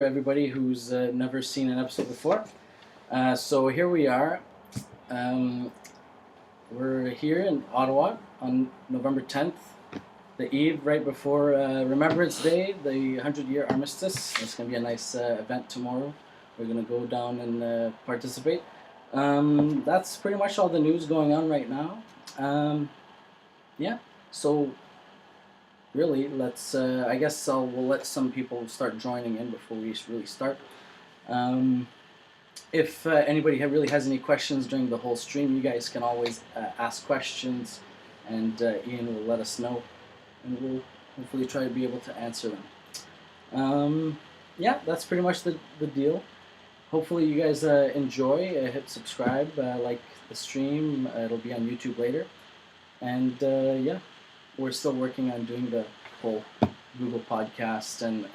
Everybody who's never seen an episode before. So here we are. Um, we're here in Ottawa on November 10th, the eve right before Remembrance Day, the 100-year armistice. It's going to be a nice event tomorrow. We're going to go down and participate. That's pretty much all the news going on right now. Yeah, so really, let's. I guess we'll let some people start joining in before we really start. If anybody really has any questions during the whole stream, you guys can always ask questions, and Ian will let us know, and we'll hopefully try to be able to answer them. Yeah, that's pretty much the deal. Hopefully you guys enjoy. Hit subscribe, like the stream. It'll be on YouTube later. And yeah, we're still working on doing the whole Google Podcast and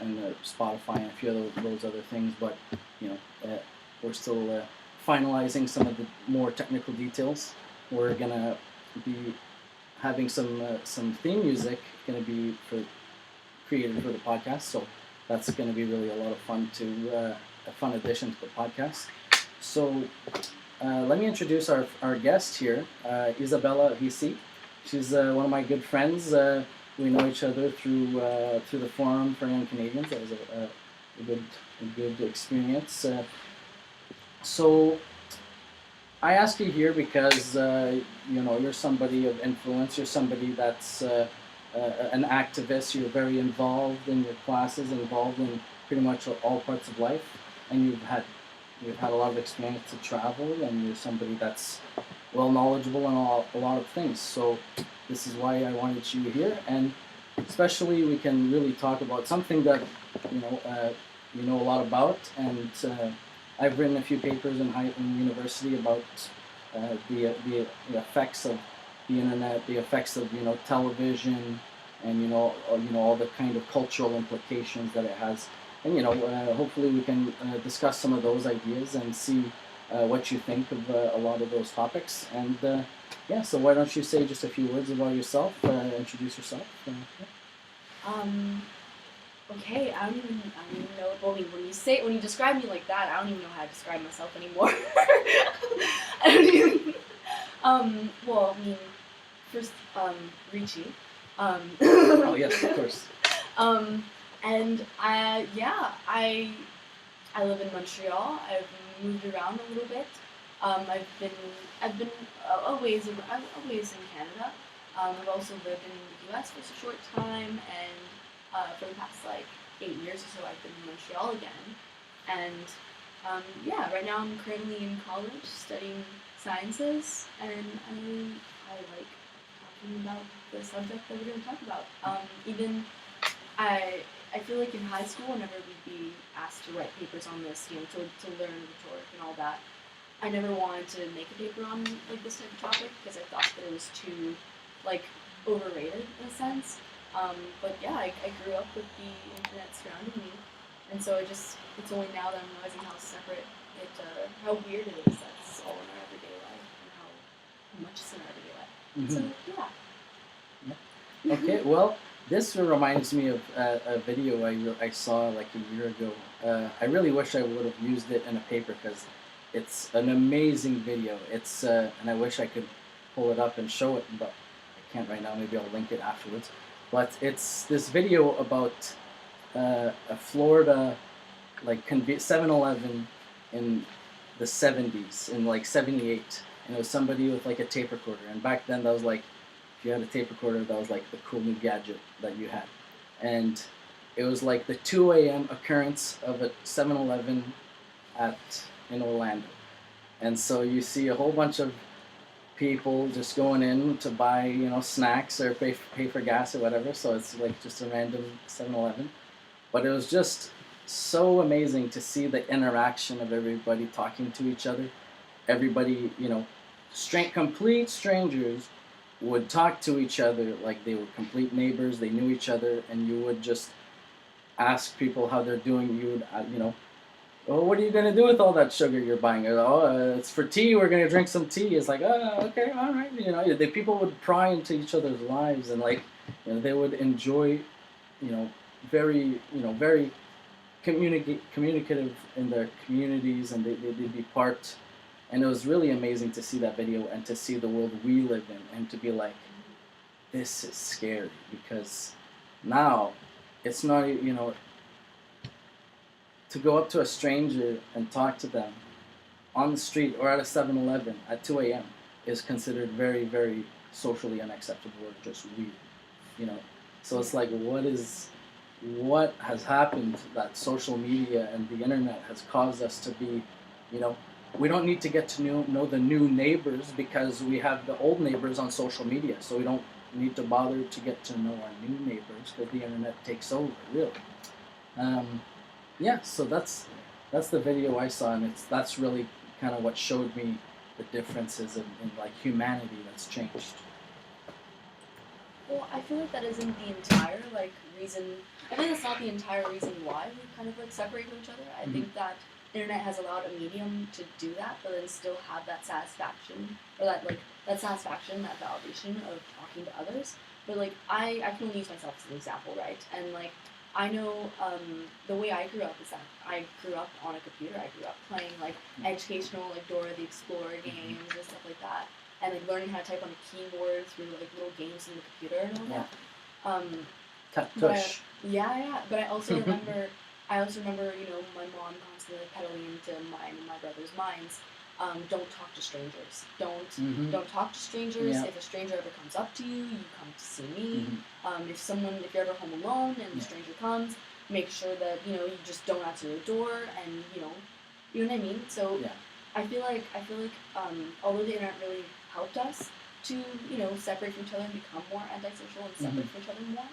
Spotify and a few of those other things, but you know, we're still finalizing some of the more technical details. We're gonna be having some theme music gonna be created for the podcast, so that's gonna be really a lot of fun a fun addition to the podcast. So let me introduce our guest here, Isabella Ricci. She's one of my good friends. We know each other through the Forum for Young Canadians. That was a good experience. So I ask you here because you're somebody of influence. You're somebody that's an activist. You're very involved in your classes, involved in pretty much all parts of life, and you've had a lot of experience to travel, and you're somebody that's well knowledgeable on a lot of things. So this is why I wanted you here, and especially we can really talk about something that you know a lot about. And I've written a few papers in university about the effects of the internet, the effects of television, and all the kind of cultural implications that it has. And hopefully we can discuss some of those ideas and see what you think of a lot of those topics. And yeah, so why don't you say just a few words about yourself, introduce yourself. Okay, I don't even know. Well, when you describe me like that, I don't even know how to describe myself anymore. I don't even. Well, I mean, first, Ricci. Oh yes, of course. And I live in Montreal. I've moved around a little bit. I've been a ways in Canada. I've also lived in the U.S. for a short time, and for the past 8 years or so, I've been in Montreal again. And yeah, right now I'm currently in college studying sciences, and I like talking about the subject that we're going to talk about. I feel like in high school, whenever we'd be asked to write papers on this, to learn rhetoric and all that, I never wanted to make a paper on this type of topic because I thought that it was too overrated in a sense. But yeah, I grew up with the internet surrounding me, and so it's only now that I'm realizing how separate how weird it is that it's all in our everyday life and how much it's in our everyday life. Mm-hmm. So yeah. Okay, well. This reminds me of a video I saw a year ago. I really wish I would have used it in a paper because it's an amazing video. It's and I wish I could pull it up and show it, but I can't right now. Maybe I'll link it afterwards. But it's this video about a Florida 7-Eleven in the 70s, in 78, and it was somebody with a tape recorder. And back then that was if you had a tape recorder, that was the cool new gadget that you had. And it was the 2 a.m. occurrence of a 7-Eleven in Orlando. And so you see a whole bunch of people just going in to buy, snacks or pay for gas or whatever. So it's just a random 7-Eleven. But it was just so amazing to see the interaction of everybody talking to each other. Everybody, complete strangers would talk to each other like they were complete neighbors. They knew each other, and you would just ask people how they're doing. You would, oh, what are you going to do with all that sugar you're buying? Oh, it's for tea. We're going to drink some tea. It's oh, okay, all right. The people would pry into each other's lives, and they would enjoy, very communicative in their communities, and they'd be part. And it was really amazing to see that video and to see the world we live in, and to be like, this is scary, because now it's not, to go up to a stranger and talk to them on the street or at a 7-Eleven at 2 a.m. is considered very, very socially unacceptable or just weird, So it's like, what has happened that social media and the internet has caused us to be, we don't need to get to know the new neighbors, because we have the old neighbors on social media, so we don't need to bother to get to know our new neighbors, because the internet takes over, really. So that's the video I saw, and that's really kind of what showed me the differences in like humanity that's changed. Well, I feel like that isn't the entire reason. I think that's not the entire reason why we kind of separate from each other. I think that internet has allowed a medium to do that, but then still have that satisfaction, or that satisfaction, that validation of talking to others. But I can only use myself as an example, right? And I know the way I grew up is that I grew up on a computer. I grew up playing educational Dora the Explorer games and stuff like that, and learning how to type on a keyboard through little games in the computer and all that. Tush. But I also remember, my mom constantly peddling into mine and my brother's minds. Don't talk to strangers. Don't talk to strangers. Yeah. If a stranger ever comes up to you, you come to see me. If you're ever home alone and the stranger comes, make sure that you just don't answer the door, and you know what I mean. So I feel like although the internet really helped us to separate from each other and become more antisocial and separate from each other more,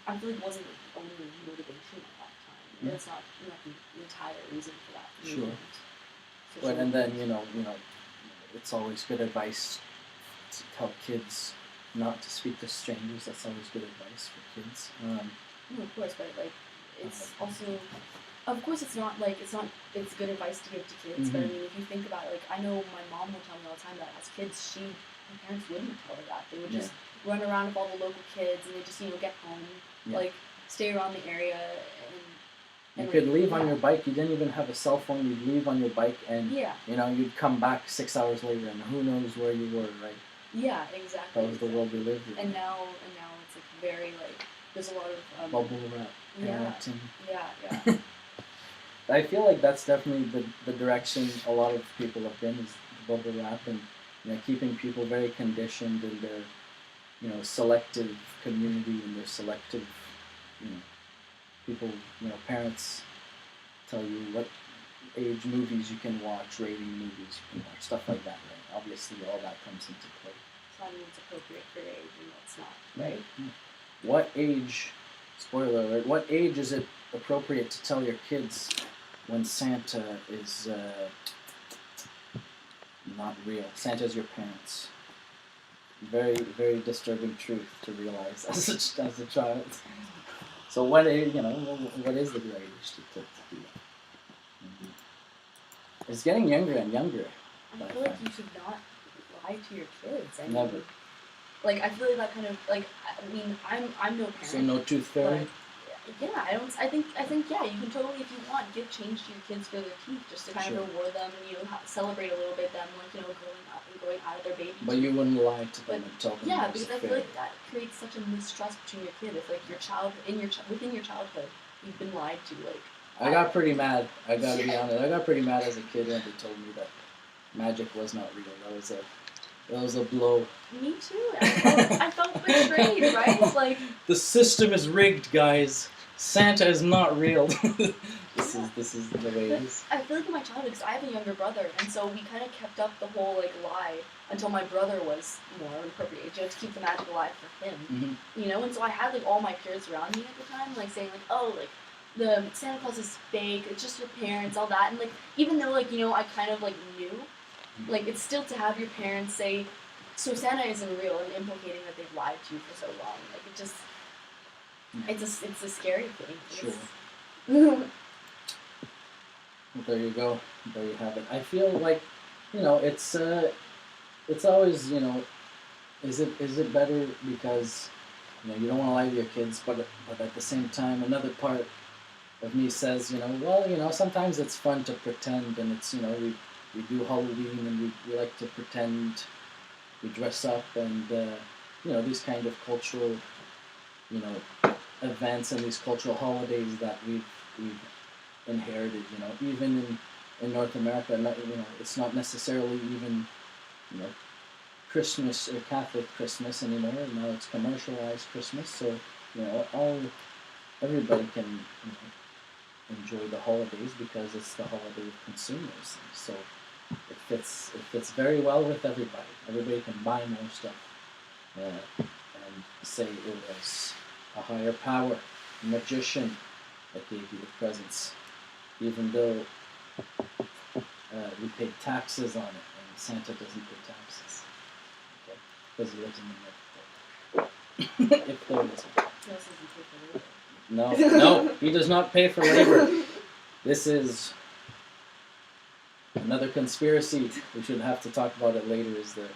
I feel like it wasn't the only motivation at that time. That's not the entire reason for that. Sure. But and then it's always good advice to tell kids not to speak to strangers. That's always good advice for kids. No, of course, but it's also, of course, it's good advice to give to kids. But I mean, if you think about it, I know my mom would tell me all the time that as kids, her parents wouldn't tell her that. They would just run around with all the local kids, and they just get home, stay around the area, and you could leave on your bike. You didn't even have a cell phone. You'd leave on your bike, and you'd come back 6 hours later, and who knows where you were, right? Yeah, exactly. That was the world we lived in. And now it's very there's a lot of bubble wrap. Yeah. I feel like that's definitely the direction a lot of people have been, is the bubble wrap, and keeping people very conditioned in their selective community, and their selective people, parents tell you what age movies you can watch, rating movies you can watch, stuff like that, right? Obviously all that comes into play. So I mean, it's appropriate for your age and what's not, right? What age, spoiler alert, what age is it appropriate to tell your kids when Santa is not real? Santa's your parents. Very, very disturbing truth to realize as a child. So what age, what is the right age to do that? It's getting younger and younger. I feel like you should not lie to your kids. Never. I feel like that kind of I'm no parent. So no tooth fairy. I think you can totally, if you want, give change to your kids for their teeth, just to kind of reward them and celebrate a little bit them, growing up and growing out of their baby. But you wouldn't lie to them and tell them. Yeah, because I feel like that creates such a mistrust between your kid. If your child within your childhood, you've been lied to. I got pretty mad. I gotta be honest. I got pretty mad as a kid when they told me that magic was not real. That was a blow. Me too. I felt betrayed, right? The system is rigged, guys. Santa is not real. This is the way it is. I feel like in my childhood, because I have a younger brother, and so we kind of kept up the whole lie until my brother was more appropriate age, to keep the magic alive for him. And so I had all my peers around me at the time, saying the Santa Claus is fake, it's just your parents, all that, and even though I kind of knew, it's still to have your parents say, so Santa isn't real, and implicating that they've lied to you for so long, it just, it's a scary thing. Sure. Well, there you go. There you have it. I feel like, it's always, is it better because, you don't want to lie to your kids, but at the same time, another part of me says, well, sometimes it's fun to pretend, and it's, we do Halloween, and we like to pretend, we dress up, and these kind of cultural, you know, events and these cultural holidays that we've inherited. Even in North America, it's not necessarily even, you know, Christmas or Catholic Christmas anymore. Now it's commercialized Christmas, so everybody can enjoy the holidays because it's the holiday of consumers. So it fits very well with everybody. Everybody can buy more stuff and say it was a higher power, a magician that gave you the presents, even though we paid taxes on it, and Santa doesn't pay taxes. Okay, because he lives in the North Pole. If there is. No, he does not pay for labor. This is another conspiracy. We should have to talk about it later. Is the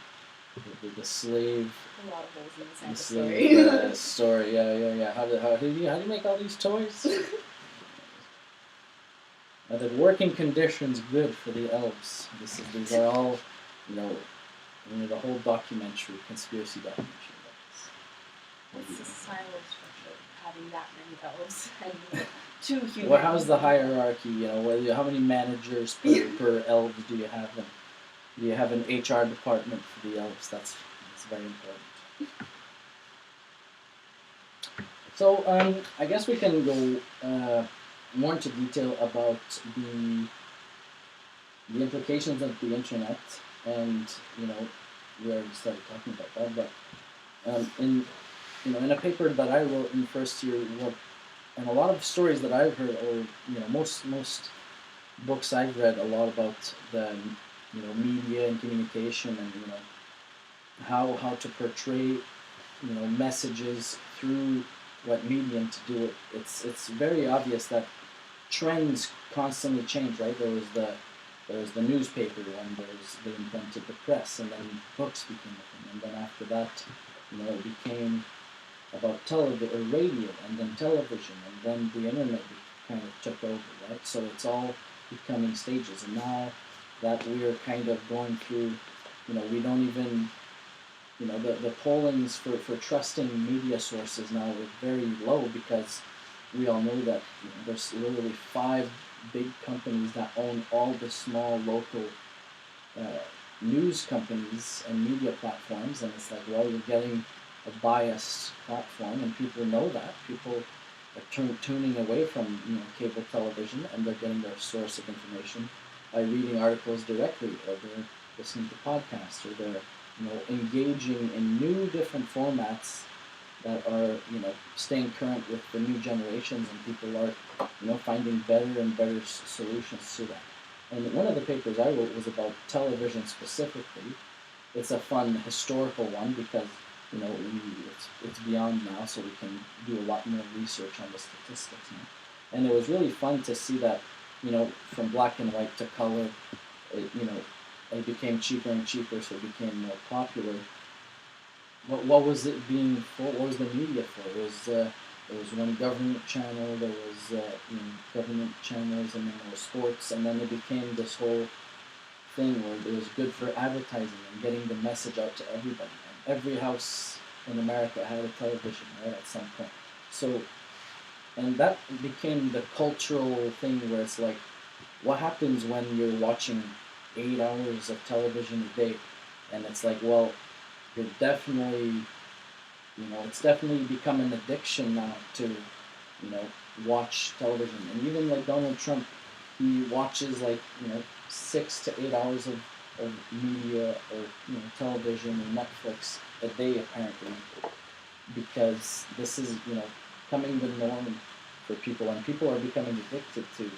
slave? A lot of holes in the Santa slave story. Yeah. How do you make all these toys? Are the working conditions good for the elves? These are all, the whole documentary, conspiracy documentary. What's the societal structure of having that many elves and 2 humans? Well, how's the hierarchy? How many managers per elves do you have? And do you have an HR department for the elves? That's very important. So I guess we can go more into detail about the implications of the internet, and we already started talking about that. But in a paper that I wrote in first year, and a lot of stories that I've heard, or most books I've read, a lot about the media and communication, and how to portray messages through what medium to do it. It's very obvious that trends constantly change, right? There was the newspaper, and they invented the press, and then books became a thing, and then after that, it became about television or radio, and then television, and then the internet kind of took over, right? So it's all becoming stages, and now that we're kind of going through, we don't even, the pollings for trusting media sources now are very low, because we all know that there's literally 5 big companies that own all the small local news companies and media platforms, and it's like, well, you're getting a biased platform, and people know that. People are tuning away from cable television, and they're getting their source of information by reading articles directly, or they're listening to podcasts, or they're engaging in new different formats that are staying current with the new generations, and people are finding better and better solutions to that. And one of the papers I wrote was about television specifically. It's a fun historical one, because it's beyond now, so we can do a lot more research on the statistics now. And it was really fun to see that from black and white to color, it became cheaper and cheaper, so it became more popular. What was it being for? What was the media for? There was one government channel, there was government channels, and then there was sports, and then it became this whole thing where it was good for advertising and getting the message out to everybody. And every house in America had a television, right, at some point. So, and that became the cultural thing where it's like, what happens when you're watching 8 hours of television a day? And it's like, well, you're definitely, it's definitely become an addiction now to, watch television. And even like Donald Trump, he watches 6 to 8 hours of media, or television or Netflix a day, apparently, because this is becoming the norm for people, and people are becoming addicted to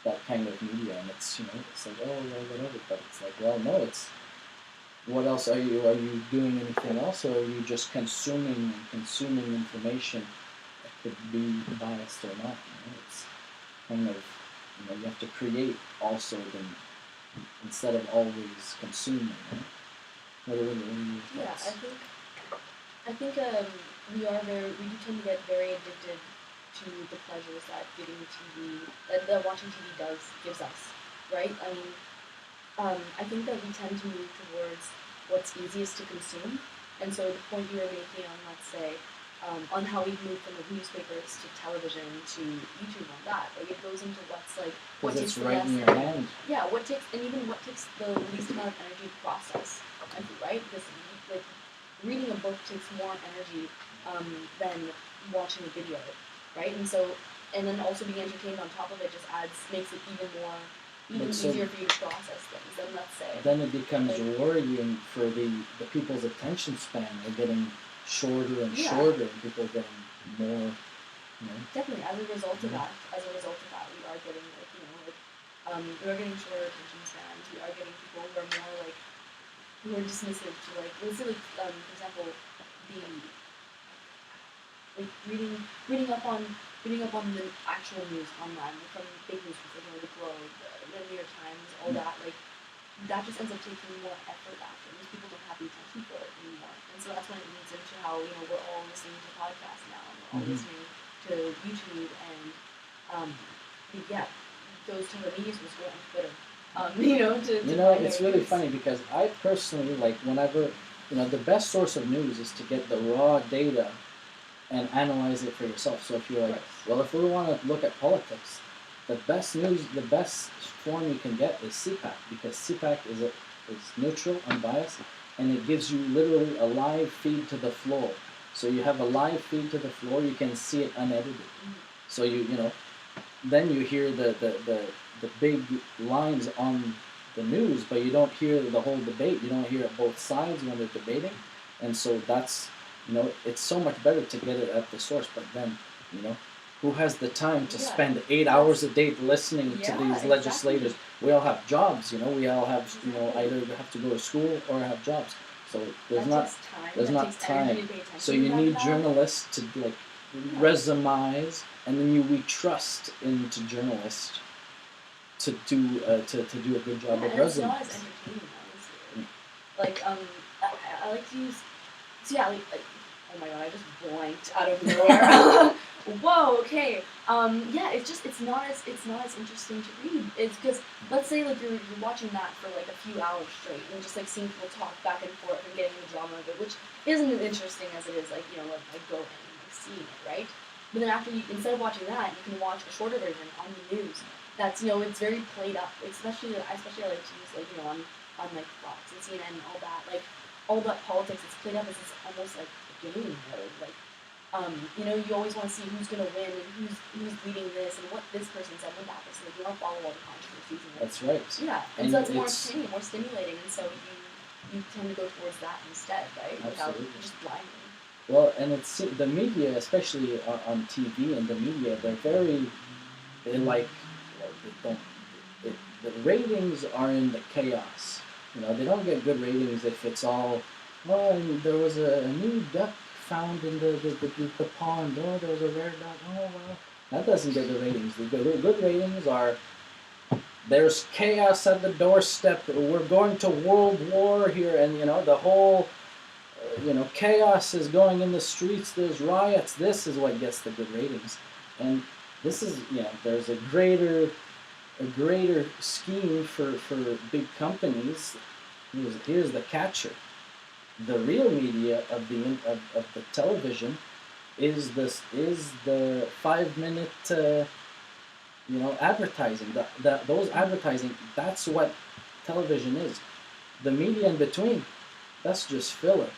that kind of media. And it's it's like, oh well, whatever, but it's like, well, no, it's what else are you doing anything else, or are you just consuming information that could be biased or not? It's kind of you have to create also instead of always consuming. Right? What are your thoughts? I think we do tend to get very addicted to the pleasures that getting TV, that watching TV gives us, right? I mean, I think that we tend to move towards what's easiest to consume, and so the point you were making on, let's say, on how we move from the newspapers to television to YouTube on that, like it goes into what's like what takes it's the right less in your hand. yeah, what takes and even what takes the least amount of energy to process, right? Because like reading a book takes more energy than watching a video, right? And so and then also being entertained on top of it just makes it even easier for you to process things. Then let's say then it becomes worrying for the people's attention span are getting shorter and shorter, and people are getting more. Definitely, as a result of that, we are getting we are getting shorter attention spans. We are getting people who are more who are dismissive to let's say for example, the reading up on the actual news online from big news, the Globe, the New York Times, all that that just ends up taking more effort after. Most people don't have the attention for it anymore, and so that's when it leads into how we're all listening to podcasts now, and we're all listening to YouTube, and those type of medias will go on Twitter. It's really funny because I personally whenever the best source of news is to get the raw data and analyze it for yourself. So if you're well, if we want to look at politics, the best form you can get is CPAC, because CPAC is neutral, unbiased, and it gives you literally a live feed to the floor. So you have a live feed to the floor, you can see it unedited. So then you hear the big lines on the news, but you don't hear the whole debate. You don't hear both sides when they're debating, and so that's it's so much better to get it at the source. But then who has the time to spend 8 hours a day listening to these legislators? We all have jobs, we all have either have to go to school or have jobs. So there's not time. So you need journalists to resumize, and then we trust into journalists to do a good job of resumes. It's not as entertaining, honestly. I like to use. So yeah, oh my god, I just blanked out of nowhere. Whoa, okay. It's not as interesting to read. It's because let's say you're watching that for a few hours straight and just seeing people talk back and forth and getting the drama of it, which isn't as interesting as it is go in and seeing it, right? But then instead of watching that, you can watch a shorter version on the news. That's it's very played up. Especially I like to use on Fox and CNN and all that all that politics. It's played up as it's almost like a game mode. You always want to see who's going to win and who's leading this and what this person said, what that person said. You want to follow all the controversies. That's right. Yeah, and so that's more entertaining, more stimulating, and so you tend to go towards that instead, right? Absolutely. Without just blindly. Well, and it's the media, especially on TV and the media, the ratings are in the chaos. They don't get good ratings if it's all, there was a new duck found in the pond. Oh, there was a rare duck. Oh, well. That doesn't get the ratings. The good ratings are, there's chaos at the doorstep. We're going to world war here, and the whole, chaos is going in the streets. There's riots. This is what gets the good ratings, and this is there's a greater scheme for big companies. Here's the catcher. The real media of the television is the 5-minute advertising. Those advertising, that's what television is. The media in between, that's just filler.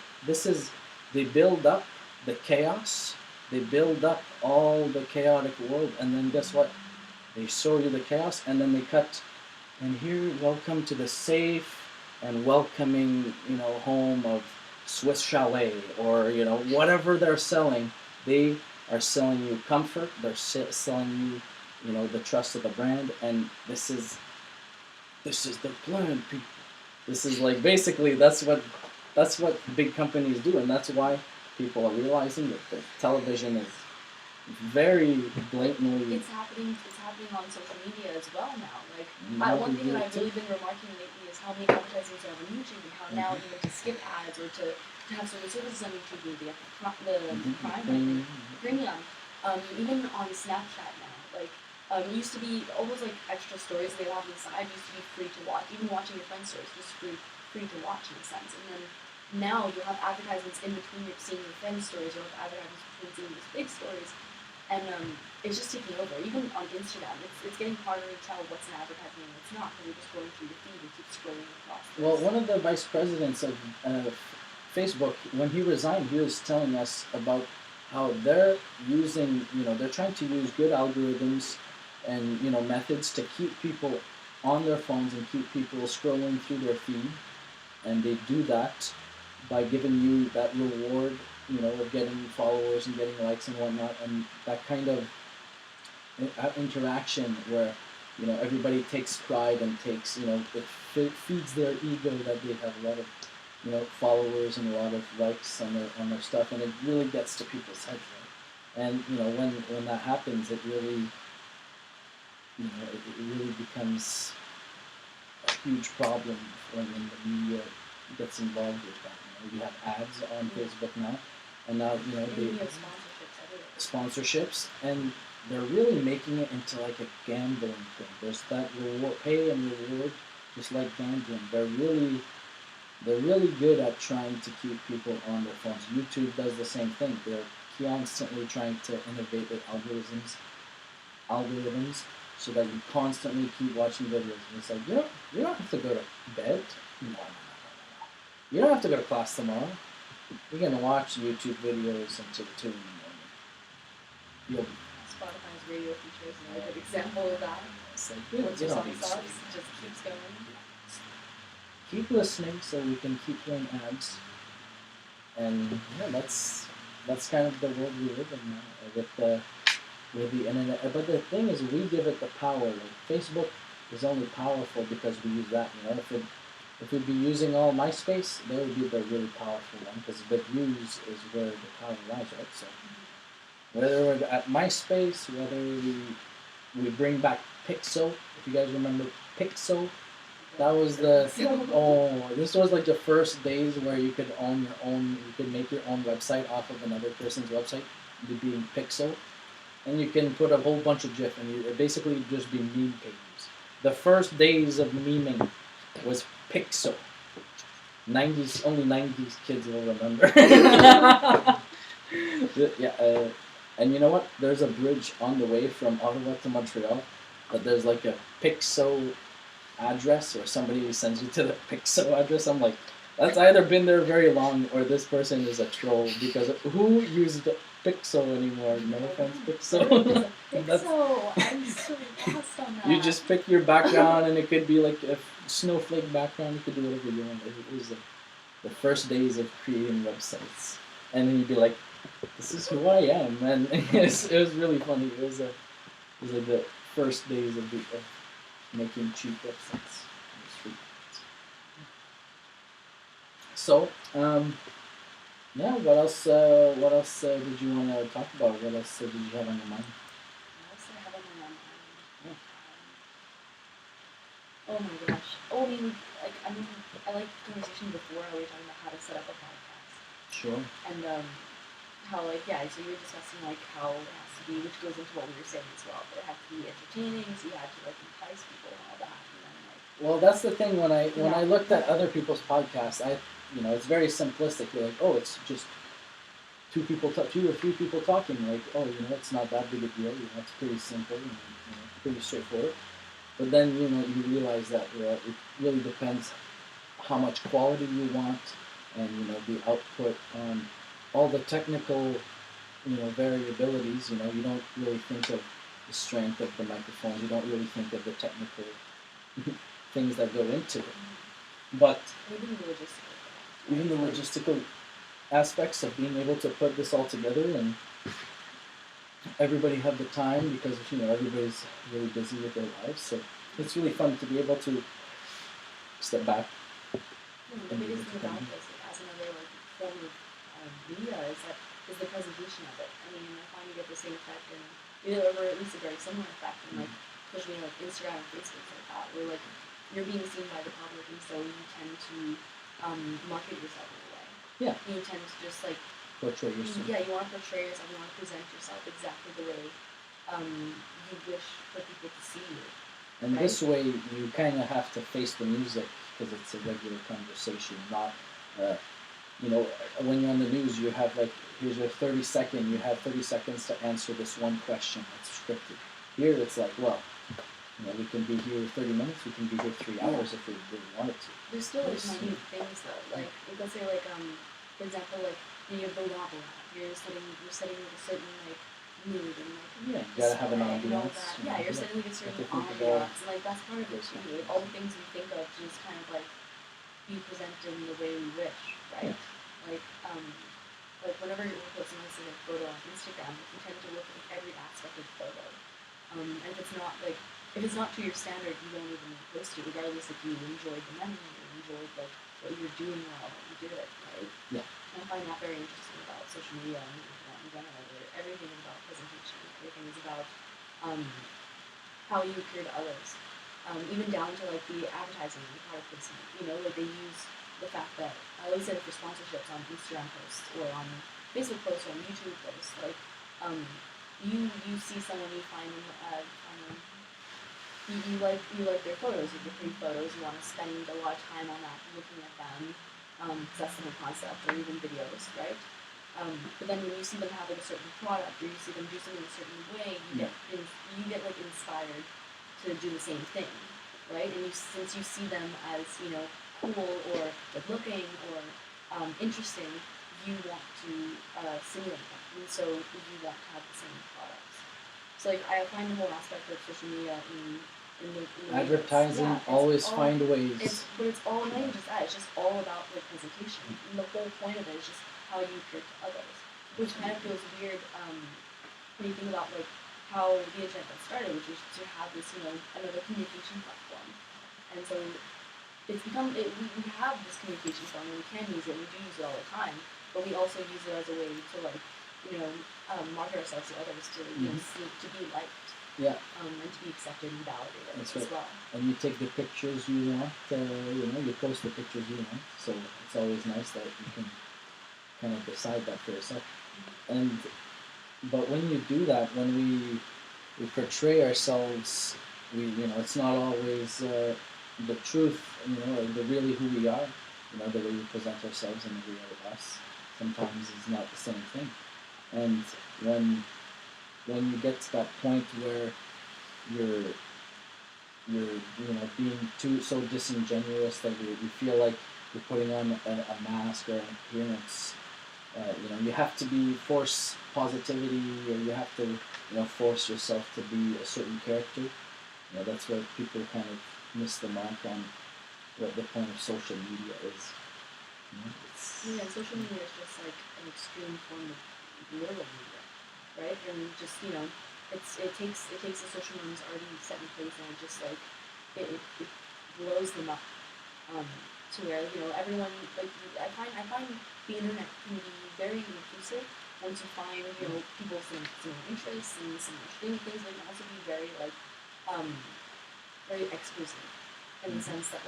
They build up the chaos. They build up all the chaotic world, and then guess what? They show you the chaos, and then they cut. And here, welcome to the safe and welcoming, home of Swiss Chalet, or whatever they're selling. They are selling you comfort. They're selling you, the trust of the brand, and this is the plan, people. This is basically that's what big companies do, and that's why people are realizing that the television is very blatantly. It's happening on social media as well now. One thing that I've really been remarking lately is how many advertisements are on YouTube, and how now even to skip ads or to have certain services on YouTube, the Prime, the Premium, Even on Snapchat now, like it used to be all those like extra stories they have on the side used to be free to watch. Even watching your friend's stories was free to watch in a sense. And then now you have advertisements in between your seeing your friend's stories, or have advertisements between seeing these big stories, and it's just taking over. Even on Instagram, it's getting harder to tell what's an advertisement and what's not because you're just going through the feed and keep scrolling across. Well, one of the vice presidents of Facebook, when he resigned, he was telling us about how they're using, they're trying to use good algorithms and, methods to keep people on their phones and keep people scrolling through their feed. And they do that by giving you that reward, of getting followers and getting likes and whatnot, and that kind of interaction where everybody takes pride and takes it feeds their ego that they have a lot of followers and a lot of likes on their stuff, and it really gets to people's heads, right? And when that happens, it really it really becomes a huge problem when the media gets involved with that. We have ads on Facebook now, and now they have sponsorships, and they're really making it into like a gambling thing. There's that reward, pay and reward, just like gambling. They're really good at trying to keep people on their phones. YouTube does the same thing. They're constantly trying to innovate with algorithms, so that you constantly keep watching videos. And it's like, you don't have to go to bed. No. You don't have to go to class tomorrow. You're gonna watch YouTube videos until 2 in the morning. You'll be Spotify's radio feature is another good example of that. It's like, once your song stops, it just keeps going. Keep listening so we can keep playing ads. And that's kind of the world we live in now with the internet. But the thing is, we give it the power. Like Facebook is only powerful because we use that. If we'd be using all MySpace, that would be the really powerful one, because the views is where the power lies, right? So whether we're at MySpace, whether we bring back Pixel, if you guys remember Pixel, that was this was like the first days where you could make your own website off of another person's website, it being Pixel, and you can put a whole bunch of GIF, and it basically just be meme pages. The first days of memeing was Pixel. 90s, only 90s kids will remember. Yeah, and you know what? There's a bridge on the way from Ottawa to Montreal, but there's like a Pixel address, or somebody sends you to the Pixel address. I'm like, that's either been there very long, or this person is a troll, because who uses Pixel anymore? No offense, Pixel. Pixel! I'm so lost on that. You just pick your background, and it could be like a snowflake background. You could do whatever you want. It was the first days of creating websites, and then you'd be like, "This is who I am," and it was really funny. It was like the first days of making cheap websites. So, yeah. What else did you want to talk about? What else did you have on your mind? What else did I have on my mind? Oh my gosh. Oh, I like the conversation before we were talking about how to set up a podcast. Sure. And how so you were discussing how it has to be, which goes into what we were saying as well, but it had to be entertaining, so you had to entice people and all that. And then, well, that's the thing. When I looked at other people's podcasts, it's very simplistic. You're like, oh, it's just two or three people talking. Like, oh, it's not that big a deal. It's pretty simple and pretty straightforward. But then you realize that it really depends how much quality you want, and the output on all the technical variabilities. You don't really think of the strength of the microphones. You don't really think of the technical things that go into it. But even the logistical aspects of being able to put this all together, and everybody have the time, because everybody's really busy with their lives. So it's really fun to be able to step back. The biggest thing about this, as another form of media, is the presentation of it. I mean, I find you get the same effect, or at least a very similar effect, in especially Instagram and Facebook, like that, where you're being seen by the public, and so you tend to market yourself in a way. Yeah. You tend to just portray yourself. Yeah, you want to portray yourself. You want to present yourself exactly the way you wish for people to see you. And right? this way, you kind of have to face the music because it's a regular conversation, not, when you're on the news, you have like, here's your 30-second, you have 30 seconds to answer this one question that's scripted. Here, it's like, well, we can be here 30 minutes, we can be here 3 hours if we really wanted to. There's still like minute things though. Like let's say for example you have the novel app. You're setting like a certain like mood and like you gotta have an ambiance. And all that. Yeah, you're setting like a certain ambiance and like that's part of it too. Like all the things we think of to just kind of like be presented in the way we wish, right? Yeah. Like whenever you post a nice like photo on Instagram, you tend to look at every aspect of the photo. And if it's not to your standard, you don't even post it, regardless if you enjoyed the memory or enjoyed like what you were doing while you did it, right? Yeah. And I find that very interesting about social media and in general, where everything is about presentation. Everything is about how you appear to others, even down to like the advertising and product placement. Like they use the fact that like I said for sponsorships on Instagram posts or on Facebook posts or on YouTube posts, like you see someone, you find them, you like their photos, you get pretty photos, you want to spend a lot of time on that, looking at them, because that's the whole concept, or even videos, right? But then when you see them have like a certain product, or you see them do something a certain way, you get like inspired to do the same thing, right? And since you see them as cool or good looking or interesting, you want to simulate them, and so you want to have the same products. So like I find the whole aspect of social media in the advertising always find ways. But it's all not even just that. It's just all about like presentation. And the whole point of it is just how you appear to others, which kind of feels weird when you think about like how the internet got started, which is to have this another communication platform, and so it's become we have this communication platform and we can use it. We do use it all the time, but we also use it as a way to like market ourselves to others to to be liked. Yeah. And to be accepted and validated That's as right. well. And you take the pictures you want, you post the pictures you want. So it's always nice that you can kind of decide that for yourself. But when you do that, when we portray ourselves, it's not always the truth, or the really who we are. The way we present ourselves and the real us sometimes is not the same thing. And when you get to that point where you're being so disingenuous that you feel like you're putting on a mask or an appearance, you have to force positivity, or you have to force yourself to be a certain character. That's where people kind of miss the mark on what the point of social media is. Social media is just like an extreme form of literal media, right? And just it takes the social norms already set in place, and it just like it blows them up to where everyone like I find the internet can be very inclusive once you find people with similar interests and similar things, but it can also be very like very exclusive in the sense that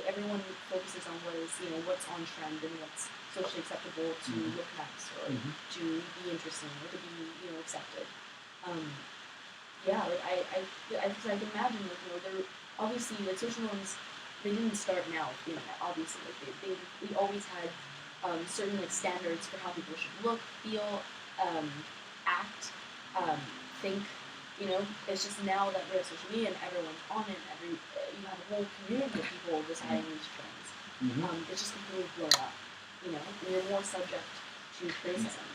everyone focuses on what is what's on trend and what's socially acceptable to look nice or to be interesting or to be accepted. I can imagine they're obviously like social norms. They didn't start now with the internet. Obviously, like we always had certain like standards for how people should look, feel, act, think. It's just now that we're on social media and everyone's on it. You have a whole community of people deciding these trends. It's just completely blown up. And you're more subject to criticism.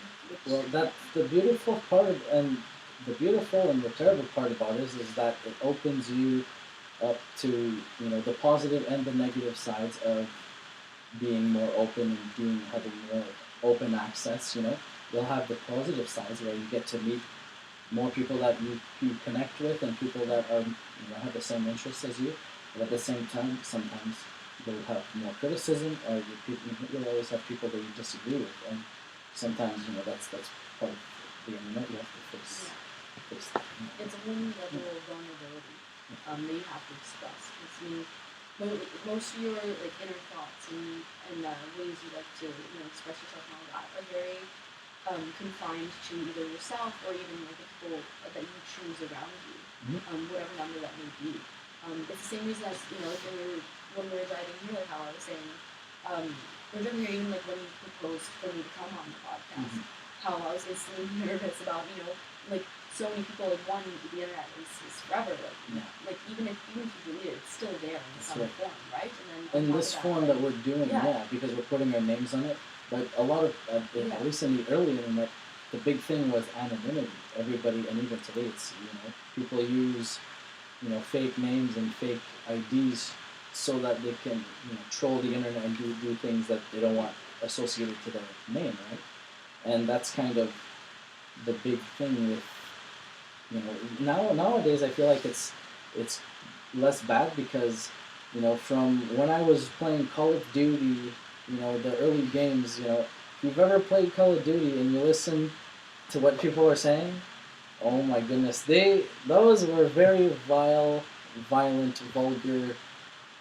Well, that's the beautiful part, and the beautiful and the terrible part about it is that it opens you up to the positive and the negative sides of being more open and having more open access. You'll have the positive sides where you get to meet more people that you connect with and people that are have the same interests as you. But at the same time, sometimes you'll have more criticism, or you'll always have people that you disagree with, and sometimes that's part of the internet. You have to face that. It's a whole new level of vulnerability that you have to express. most of your like inner thoughts and ways you like to express yourself and all that are very confined to either yourself or even like the people that you choose around you, whatever number that may be. It's the same reason as like when we were driving here, like how I was saying, we're driving here even like when you proposed for me to come on the podcast, how I was instantly nervous about like so many people, like one, the internet is forever, like even if you delete it, it's still there in some form, right? And then in this form that we're doing, because we're putting our names on it. But a lot of, at least in the early internet, the big thing was anonymity. Everybody, and even today, it's people use fake names and fake IDs so that they can troll the internet and do things that they don't want associated to their name, right? And that's kind of the big thing with nowadays. I feel like it's less bad because from when I was playing Call of Duty, the early games, if you've ever played Call of Duty and you listen to what people are saying, oh my goodness, those were very vile, violent, vulgar.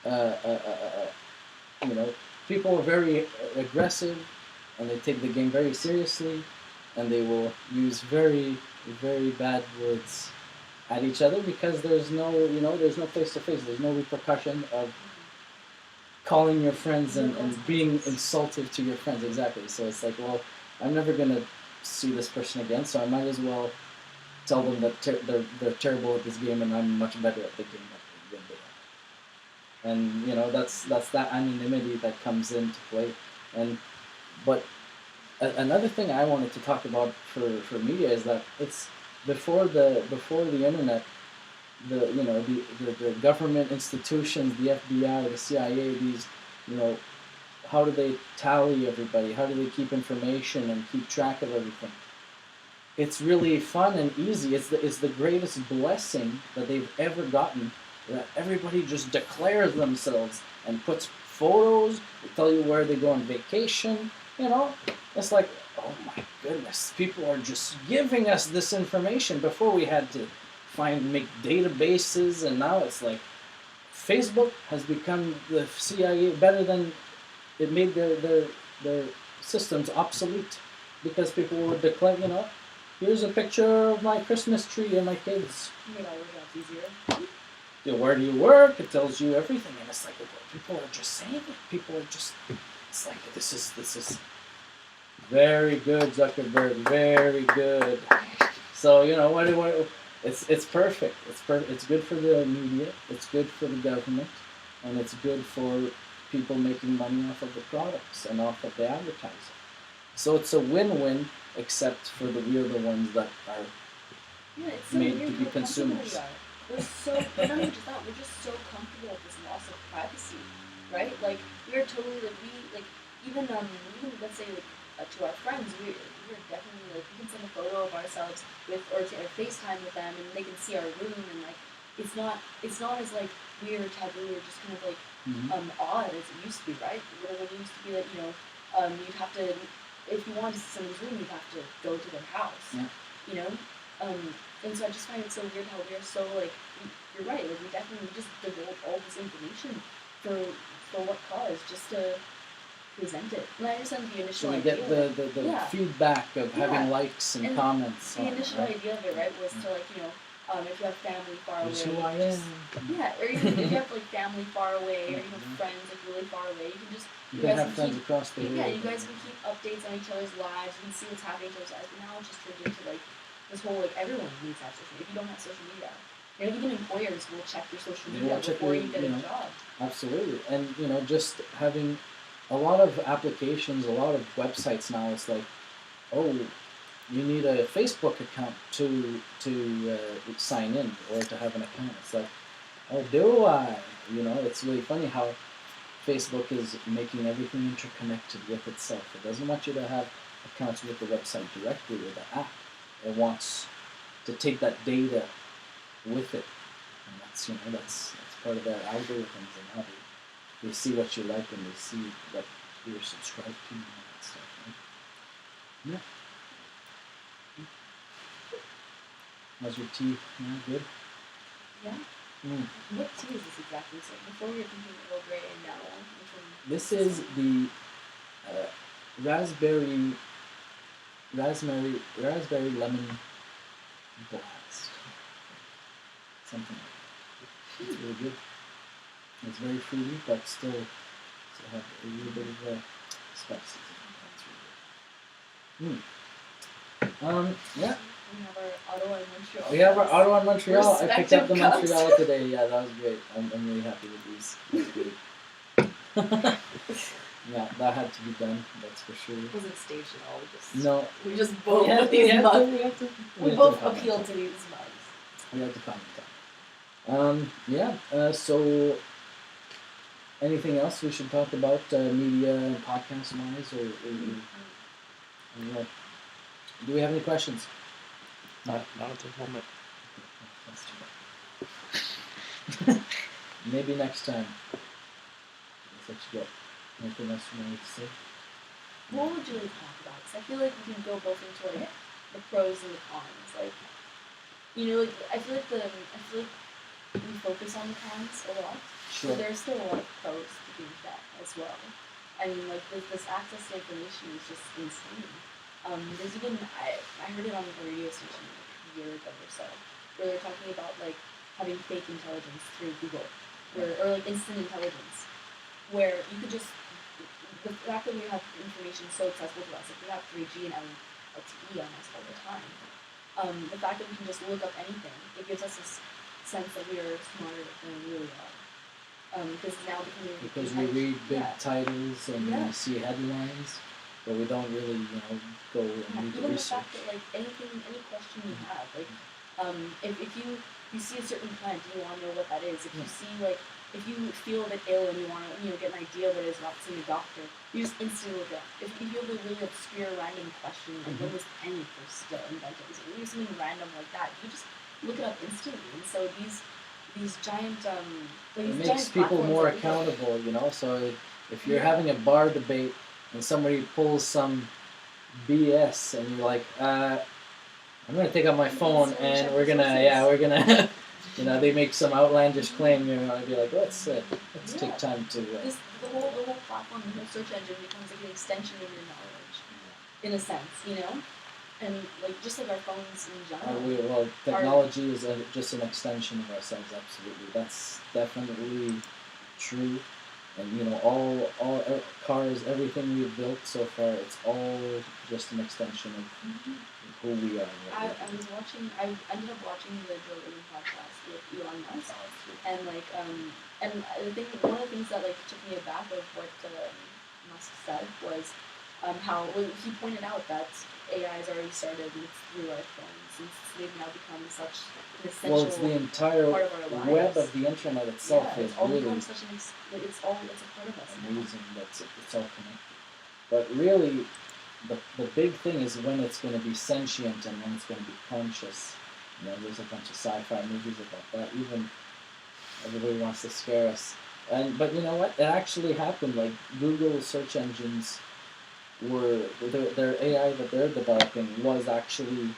Uh, uh, uh, uh, People were very aggressive, and they take the game very seriously, and they will use very, very bad words at each other because there's no face to face. There's no repercussion of calling your friends and being insultive to your friends. Exactly. So it's like, well, I'm never gonna see this person again, so I might as well tell them that they're terrible at this game and I'm much better at the game than they are. And that's that anonymity that comes into play. But another thing I wanted to talk about for media is that it's before the internet, the government institutions, the FBI, the CIA, these how do they tally everybody? How do they keep information and keep track of everything? It's really fun and easy. It's the greatest blessing that they've ever gotten. That everybody just declares themselves and puts photos. They tell you where they go on vacation. It's like, oh my goodness, people are just giving us this information. Before we had to make databases, and now it's like Facebook has become the CIA better than it made their systems obsolete because people would declare, here's a picture of my Christmas tree and my kids. You know, it's easier. Where do you work? It tells you everything, and it's like people are just saying it. People are just. It's like this is very good, Zuckerberg. Very good. So what it's perfect. It's good for the media. It's good for the government, and it's good for people making money off of the products and off of the advertising. So it's a win-win, except for we're the ones that are made to be consumers. We're so, but not even just that, we're just so comfortable with this loss of privacy, right? Like, we're totally, even let's say, to our friends, we're definitely, we can send a photo of ourselves or FaceTime with them, and they can see our room, and, it's not as, weird, taboo, or just kind of, odd as it used to be, right? When it used to be, you'd have to, if you wanted to see someone's room, you'd have to go to their house, and so I just find it so weird how we're so, you're right, we definitely just divulge all this information for what cause, just to present it. And I understand the initial idea. So we get the feedback of having likes and comments. The initial idea of it, right, was to, if you have family far away. Who I am. Yeah, or even if you have, family far away, or you have friends, really far away, you can just... You can have friends across the world. Yeah, you guys can keep updates on each other's lives, you can see what's happening in each other's lives, but now it's just turned into, this whole, everyone needs that social media. If you don't have social media, even employers will check your social media before you get a job. Absolutely. And, just having a lot of applications, a lot of websites now, it's like, oh, you need a Facebook account to sign in or to have an account. It's like, oh, do I? It's really funny how Facebook is making everything interconnected with itself. It doesn't want you to have accounts with the website directly or the app. It wants to take that data with it, and that's part of their algorithms and how they see what you like and they see what you're subscribed to and all that stuff. Right? Yeah. How's your tea? Yeah, good. Yeah. What tea is this exactly? So before we were thinking Earl Grey, and now which one? This is the uh, raspberry raspberry lemon blast. Something like that. It's really good. It's very fruity, but still have a little bit of spices in it. That's really good. Yeah. We have our Ottawa and Montreal. We have our Ottawa and Montreal. I picked up the Respective Montreal today. Yeah, that was great. I'm really happy with these. That was great. Yeah, that had to be done. That's for sure. It wasn't staged at all. We No. just both put these mugs. We both comment appealed to these mugs. We have to comment on. So anything else we should talk about media and podcast wise, or what? Do we have any questions? Not at the moment. That's too bad. Maybe next time. Let's let you go. Anything else you wanted to say? What would you like to talk about? Because I feel like we can go both into like the pros and the cons. Like, I feel like we focus on the cons a lot, Sure. but there's still a lot of pros to being that as well. And like this access to information is just insane. There's even I heard it on a radio station like a year ago or so, where they're talking about like having fake intelligence through Google, or like instant intelligence, where you could just the fact that we have information so accessible to us, like we have 3G and LTE on us all the time. The fact that we can just look up anything, it gives us this sense that we are smarter than we really are. Because now because we read big titles and we see headlines, but we don't really, go and read the even research. The fact that like any question you have, like if you see a certain plant and you want to know what that is, if you see like if you feel a bit ill and you want to get an idea what it is without seeing a doctor, you just instantly look it up. If you have a really obscure random question, like when was penny first invented, if you have something random like that, you just look it up instantly. And so these giant it makes people more accountable, So if you're having a bar debate and somebody pulls some BS and you're like, I'm gonna take out my phone and we're gonna they make some outlandish claim, I'd be like, let's take time to. The whole platform, the whole search engine becomes like an extension of your knowledge, in a sense, and like just like our phones in general. Technology is just an extension of ourselves. Absolutely, that's definitely true. And all cars, everything we've built so far, it's all just an extension of who we are. I ended up watching the Joe Rogan podcast with Elon Musk, and and I think one of the things that like took me aback of what Musk said was how he pointed out that AI has already started through our phones, since they've now become such an essential it's the entire part of our lives. Web of the internet itself is all really it's a part of us. Amazing that it's all connected. But really, the big thing is when it's going to be sentient and when it's going to be conscious. There's a bunch of sci-fi movies about that. Even everybody wants to scare us. But you know what? It actually happened. Like Google search engines their AI that they're developing was actually,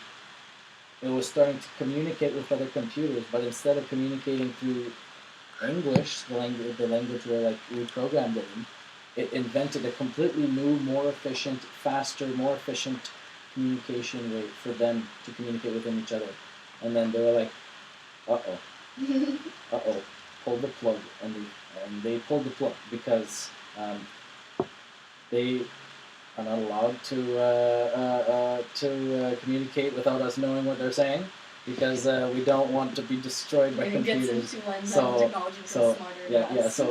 it was starting to communicate with other computers, but instead of communicating through English, the language where like we programmed it in, it invented a completely new, more efficient, faster, more efficient communication way for them to communicate within each other. And then they were like, pull the plug, and they pulled the plug because they are not allowed to communicate without us knowing what they're saying, because we don't want to be destroyed by computers. So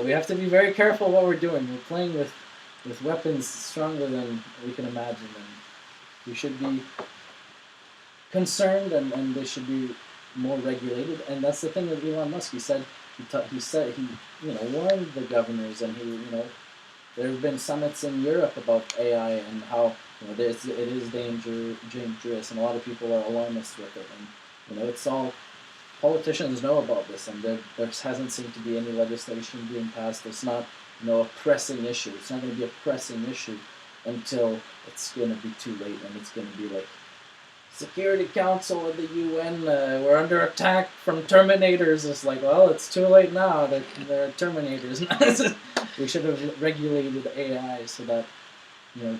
we have to be very careful what we're doing. We're playing with weapons stronger than we can imagine, and we should be concerned, and they should be more regulated. And that's the thing with Elon Musk. He said he warned the governors, and there have been summits in Europe about AI and how it is dangerous, and a lot of people are alarmist with it. And it's all politicians know about this, and there hasn't seemed to be any legislation being passed. It's not a pressing issue. It's not going to be a pressing issue until it's going to be too late, and it's going to be like Security Council of the UN, we're under attack from Terminators. It's like, well, it's too late now. They're Terminators. We should have regulated AI so that, you know,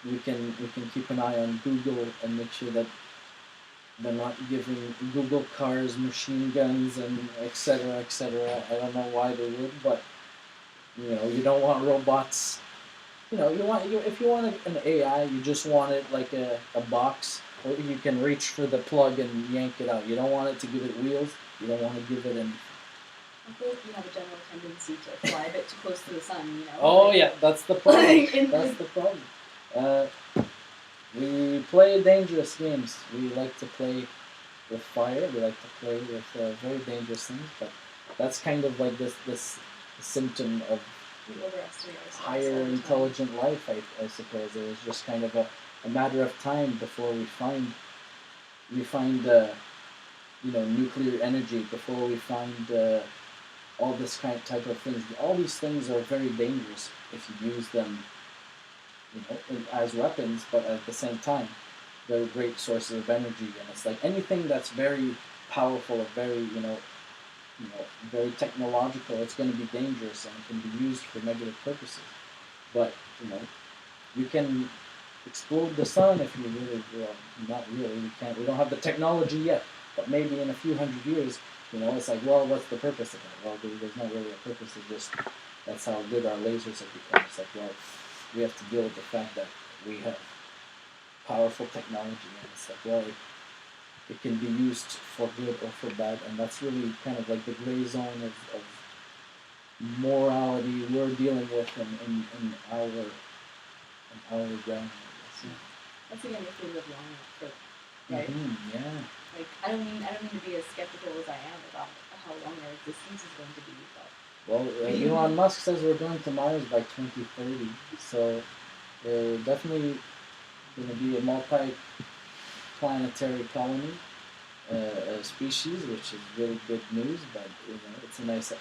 we can keep an eye on Google and make sure that they're not giving Google cars machine guns and etc. etc. I don't know why they would, but you don't want robots. If you want an AI, you just want it like a box, or you can reach for the plug and yank it out. You don't want it to give it wheels. You don't want to give it an. I feel like you have a general tendency to fly a bit too close to the sun, Oh yeah, that's the problem. That's the problem. We play dangerous games. We like to play with fire. We like to play with very dangerous things. But that's kind of like this symptom of We overestimate ourselves higher all the time. intelligent life. I suppose it was just kind of a matter of time before we find nuclear energy. Before we find all this type of things. All these things are very dangerous if you use them as weapons, but at the same time, they're great sources of energy. And it's like anything that's very powerful or very, very technological, it's going to be dangerous and it can be used for negative purposes. But, you can explode the sun if you really, not really, we don't have the technology yet, but maybe in a few hundred years, it's like, well, what's the purpose of that? Well, there's not really a purpose, it's just, that's how good our lasers have become. It's like, well, we have to deal with the fact that we have powerful technology, and it's like, well, it can be used for good or for bad, and that's really kind of like the gray zone of morality we're dealing with in our realm. That's again if we live long enough for, right? Yeah. Like I don't mean to be as skeptical as I am about how long our existence is going to be, but Well, Elon Musk says we're going to Mars by 2030, so we're definitely going to be a multi-planetary colony, a species, which is really good news. But it's a nice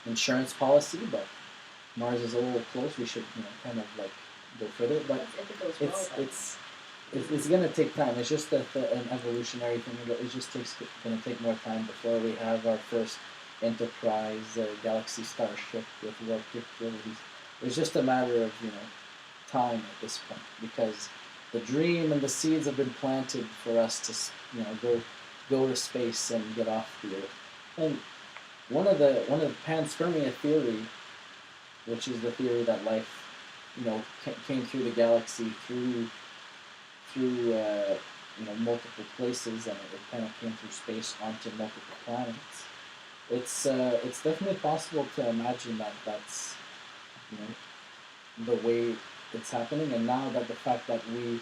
insurance policy. But Mars is a little close. We should, kind of like go further. But if it goes well, it's going to take time. It's just an evolutionary thing. It just going to take more time before we have our first Enterprise Galaxy Starship with warp capabilities. It's just a matter of time at this point, because the dream and the seeds have been planted for us to go to space and get off the Earth. And one of the panspermia theory, which is the theory that life came through the galaxy through multiple places, and it kind of came through space onto multiple planets. It's definitely possible to imagine that that's the way it's happening. And now that the fact that we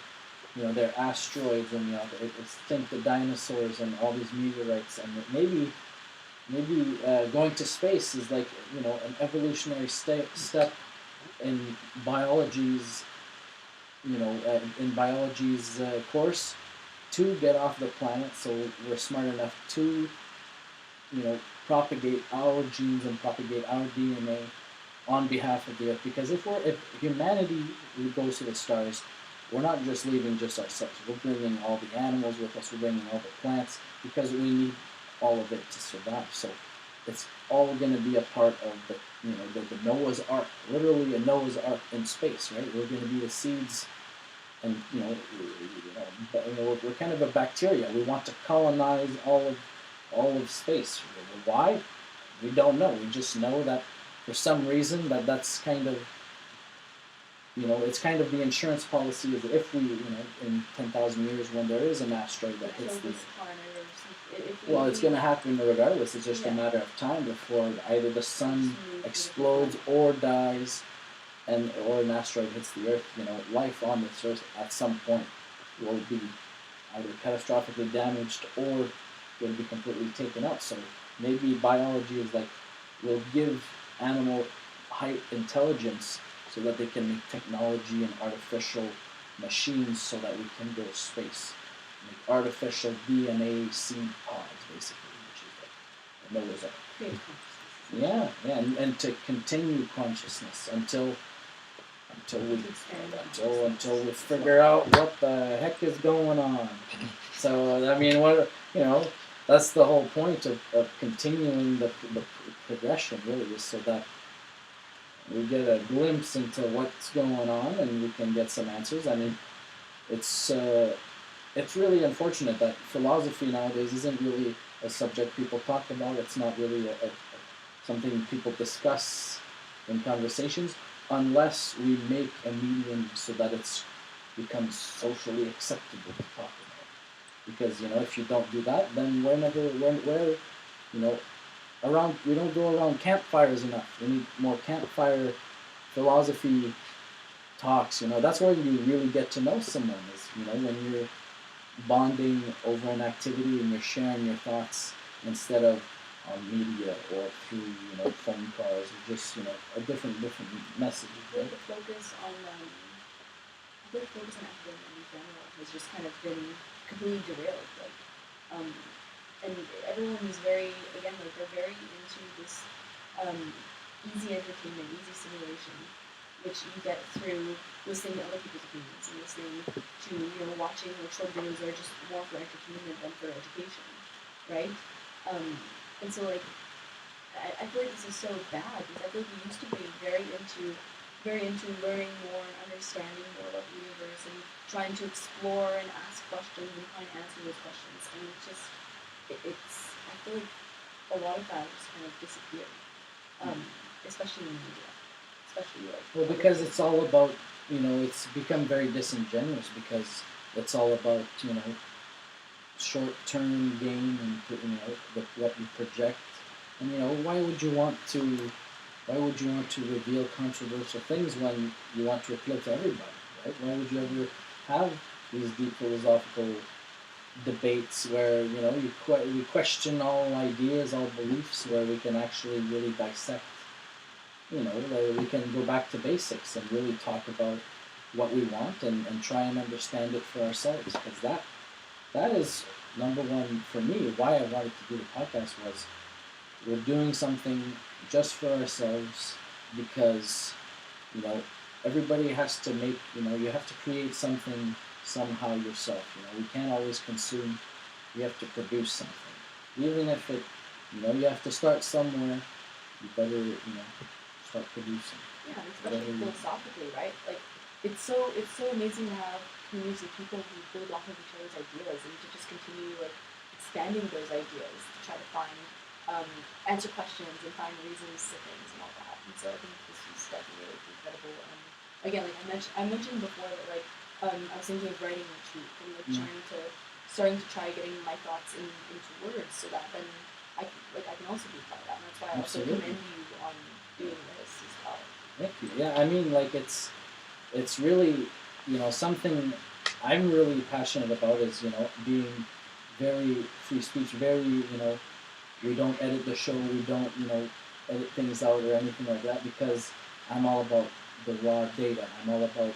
they're asteroids, and think the dinosaurs and all these meteorites, and maybe going to space is like an evolutionary step in biology's course to get off the planet, so we're smart enough to propagate our genes and propagate our DNA on behalf of the Earth. Because if humanity goes to the stars, we're not just leaving just ourselves. We're bringing all the animals with us. We're bringing all the plants, because we need all of it to survive. So it's all going to be a part of the Noah's Ark, literally a Noah's Ark in space, right? We're going to be the seeds, and we're kind of a bacteria. We want to colonize all of space. Why? We don't know. We just know that for some reason that's kind of it's kind of the insurance policy is that if we in 10,000 years, when there is an asteroid that hits the well, it's going to happen regardless. It's just a matter of time before either the sun explodes or dies, or an asteroid hits the Earth. Life on this Earth at some point will be either catastrophically damaged or will be completely taken out. So maybe biology is like, will give animal high intelligence so that they can make technology and artificial machines so that we can go to space. Make artificial DNA seed pods, basically, which is like Noah's Ark. Yeah, and to continue consciousness until we figure out what the heck is going on. So I mean, that's the whole point of continuing the progression, really, is so that we get a glimpse into what's going on and we can get some answers. I mean, it's it's really unfortunate that philosophy nowadays isn't really a subject people talk about. It's not really something people discuss in conversations unless we make a medium so that it's becomes socially acceptable to talk about. Because if you don't do that, then we're you know around we don't go around campfires enough. We need more campfire philosophy talks. That's where you really get to know someone. Is when you're bonding over an activity and you're sharing your thoughts instead of on media or through phone calls or just a different message. Right? The focus on I feel like focus on academia in general has just kind of been completely derailed. And everyone is they're very into this easy entertainment, easy stimulation, which you get through listening to other people's opinions and listening to watching short videos that are just more for entertainment than for education, right? And so I feel like this is so bad because I feel like we used to be very into learning more and understanding more about the universe and trying to explore and ask questions and find answers to those questions. And it's I feel like a lot of that just kind of disappeared, especially in the media, especially Well, because it's all about it's become very disingenuous because it's all about short-term gain and what you project. And why would you want to reveal controversial things when you want to appeal to everybody, right? Why would you ever have these deep philosophical debates where we question all ideas, all beliefs, where we can actually really dissect, where we can go back to basics and really talk about what we want and try and understand it for ourselves, because that is number one for me. Why I wanted to do the podcast was we're doing something just for ourselves because you know everybody has to make you have to create something somehow yourself. We can't always consume. You have to produce something, even if you have to start somewhere. You better start producing. Yeah, especially philosophically, right? It's so amazing to have communities of people who build off of each other's ideas and to just continue expanding those ideas to try to find answer questions and find reasons to things and all that. And so I think this is definitely incredible. Again, I mentioned before that I was thinking of writing a retreat and starting to try getting my thoughts into words so that then I can also be part of that. And that's why I also Absolutely. commend you on doing this as well. Thank you. Yeah, I mean, it's really something I'm really passionate about is being very free speech, very we don't edit the show, we don't edit things out or anything like that, because I'm all about the raw data. I'm all about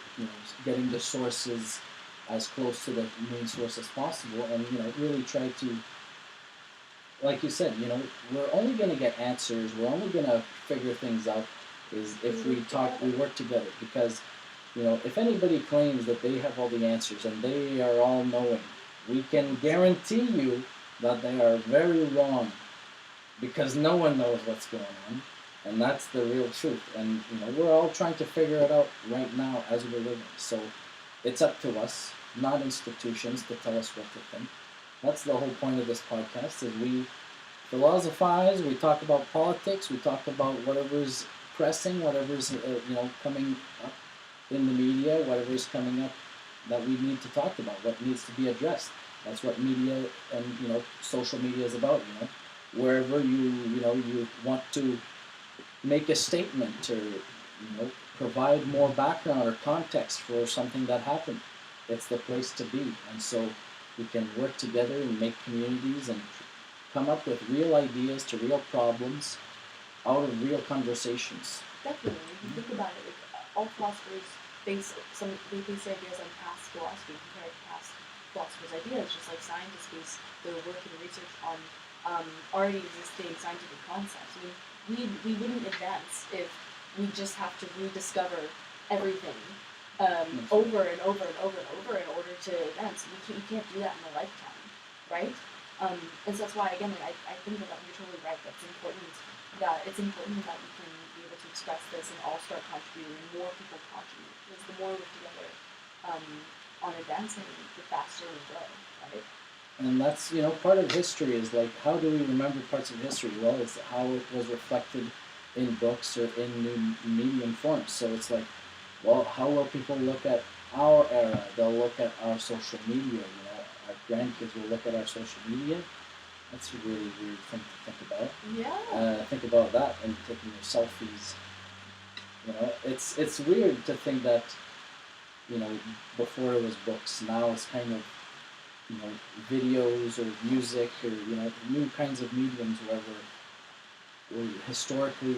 getting the sources as close to the main source as possible, and really try to, like you said, we're only going to get answers. We're only going to figure things out is if we work together. Because if anybody claims that they have all the answers and they are all knowing, we can guarantee you that they are very wrong, because no one knows what's going on, and that's the real truth. And we're all trying to figure it out right now as we're living. So it's up to us, not institutions, to tell us what to think. That's the whole point of this podcast, is we philosophize, we talk about politics, we talk about whatever's pressing, whatever's coming up in the media, whatever's coming up that we need to talk about, what needs to be addressed. That's what media and social media is about. Wherever you want to make a statement or provide more background or context for something that happened, it's the place to be. And so we can work together and make communities and come up with real ideas to real problems out of real conversations. Definitely, if you think about it, all philosophers base their ideas on past philosophy compared to past philosophers' ideas, just like scientists base their work and research on already existing scientific concepts. I mean, we wouldn't advance if we just have to rediscover everything over and over and over and over in order to advance. You can't do that in a lifetime, right? And so that's why, again, like, I think that you're totally right. That's important. That it's important that we can be able to express this and all start contributing, and more people contribute. Because the more we're together on advancing, the faster we grow, right? And that's, part of history is like, how do we remember parts of history? Well, it's how it was reflected in books or in new medium forms. So it's like, well, how will people look at our era? They'll look at our social media. Our grandkids will look at our social media. That's a really weird thing to think about. Yeah. Think about that and taking your selfies. It's weird to think that, before it was books, now it's kind of, videos or music or, new kinds of mediums where we're historically,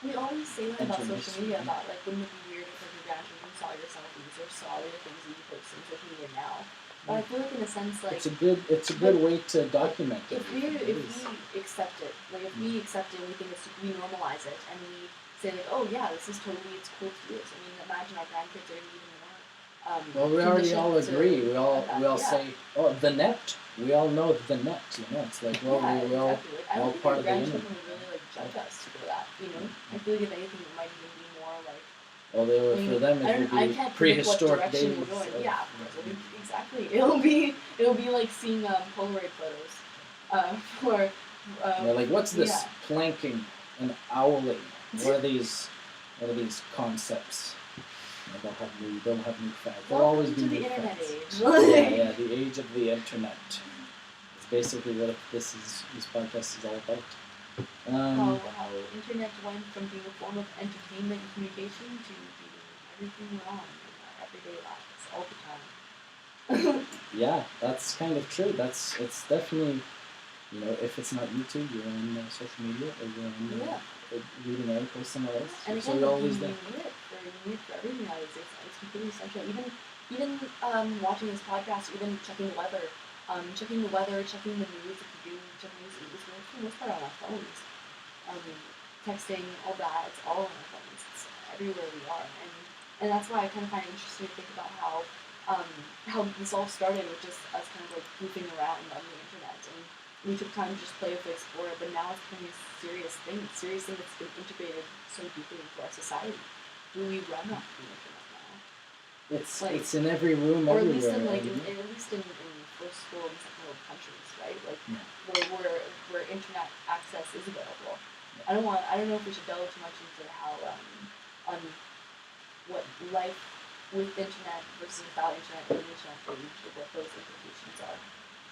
We always say that about entering social history. media, about like, wouldn't it be weird if like your grandchildren saw your selfies or saw the things that you post on social media now? But I feel like in a sense, like It's a good way to document it. if we accept it, like if we accept it, and we think we normalize it, and we say like, oh yeah, this is totally, it's cool to do this. I mean, imagine our grandkids are even more. Well, we already all agree. We all yeah. say, oh, the net. We all know the net. It's like, well, yeah, we all exactly. Like, I don't think part our of the grandchildren internet. would really like judge us for that. I feel like if anything, it might even be more like. Well, for them, it would I be can't predict what prehistoric direction days. we're going. Of, Yeah, exactly. It'll be like seeing Polaroid photos. For like, what's this yeah. planking and owling? What are these concepts? They'll have new fads. There'll always be to new the internet fads. age. Yeah, the age of the internet. It's basically what this podcast is all about. How internet went from being a form of entertainment and communication to being everything wrong in our everyday lives all the time. Yeah, that's kind of true. It's definitely, if it's not YouTube, you're on social media or you're on reading articles somewhere else. And again, so you're always you there. need it for everything nowadays. It's completely essential. Even watching this podcast, even checking the weather, checking the news. If you do check news, it's for the most part on our phones. Texting, all that, it's all on our phones. It's everywhere we are, and that's why I kind of find it interesting to think about how this all started with just us kind of like goofing around on the internet, and we took time to just play with it, explore it, but now it's becoming a serious thing that's been integrated so deeply into our society. Do we run off the internet now? It's in every room, or everywhere. at least in first world and second world countries, right? Like where internet access is available. I don't know if we should delve too much into how on what life with internet versus without internet in the internet age, what those implications are,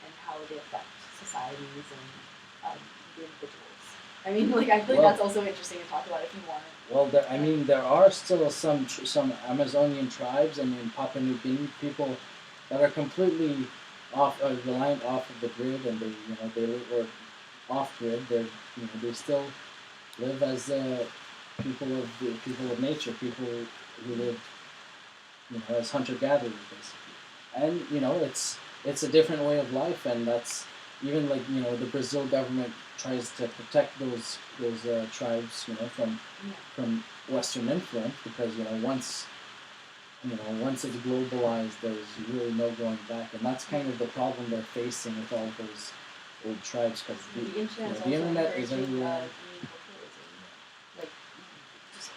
and how they affect societies and the individuals. I mean, like, I feel like that's also interesting to talk about if you want it. Well, there are still some Amazonian tribes and in Papua New Guinea people that are completely reliant off of the grid, and they live or off grid. They still live as people of nature, people who live as hunter gatherers basically, and it's a different way of life, and that's even like the Brazil government tries to protect those tribes from Western influence because once it's globalized, there's really no going back, and that's kind of the problem they're facing with all those old tribes because the internet is everywhere. Like, just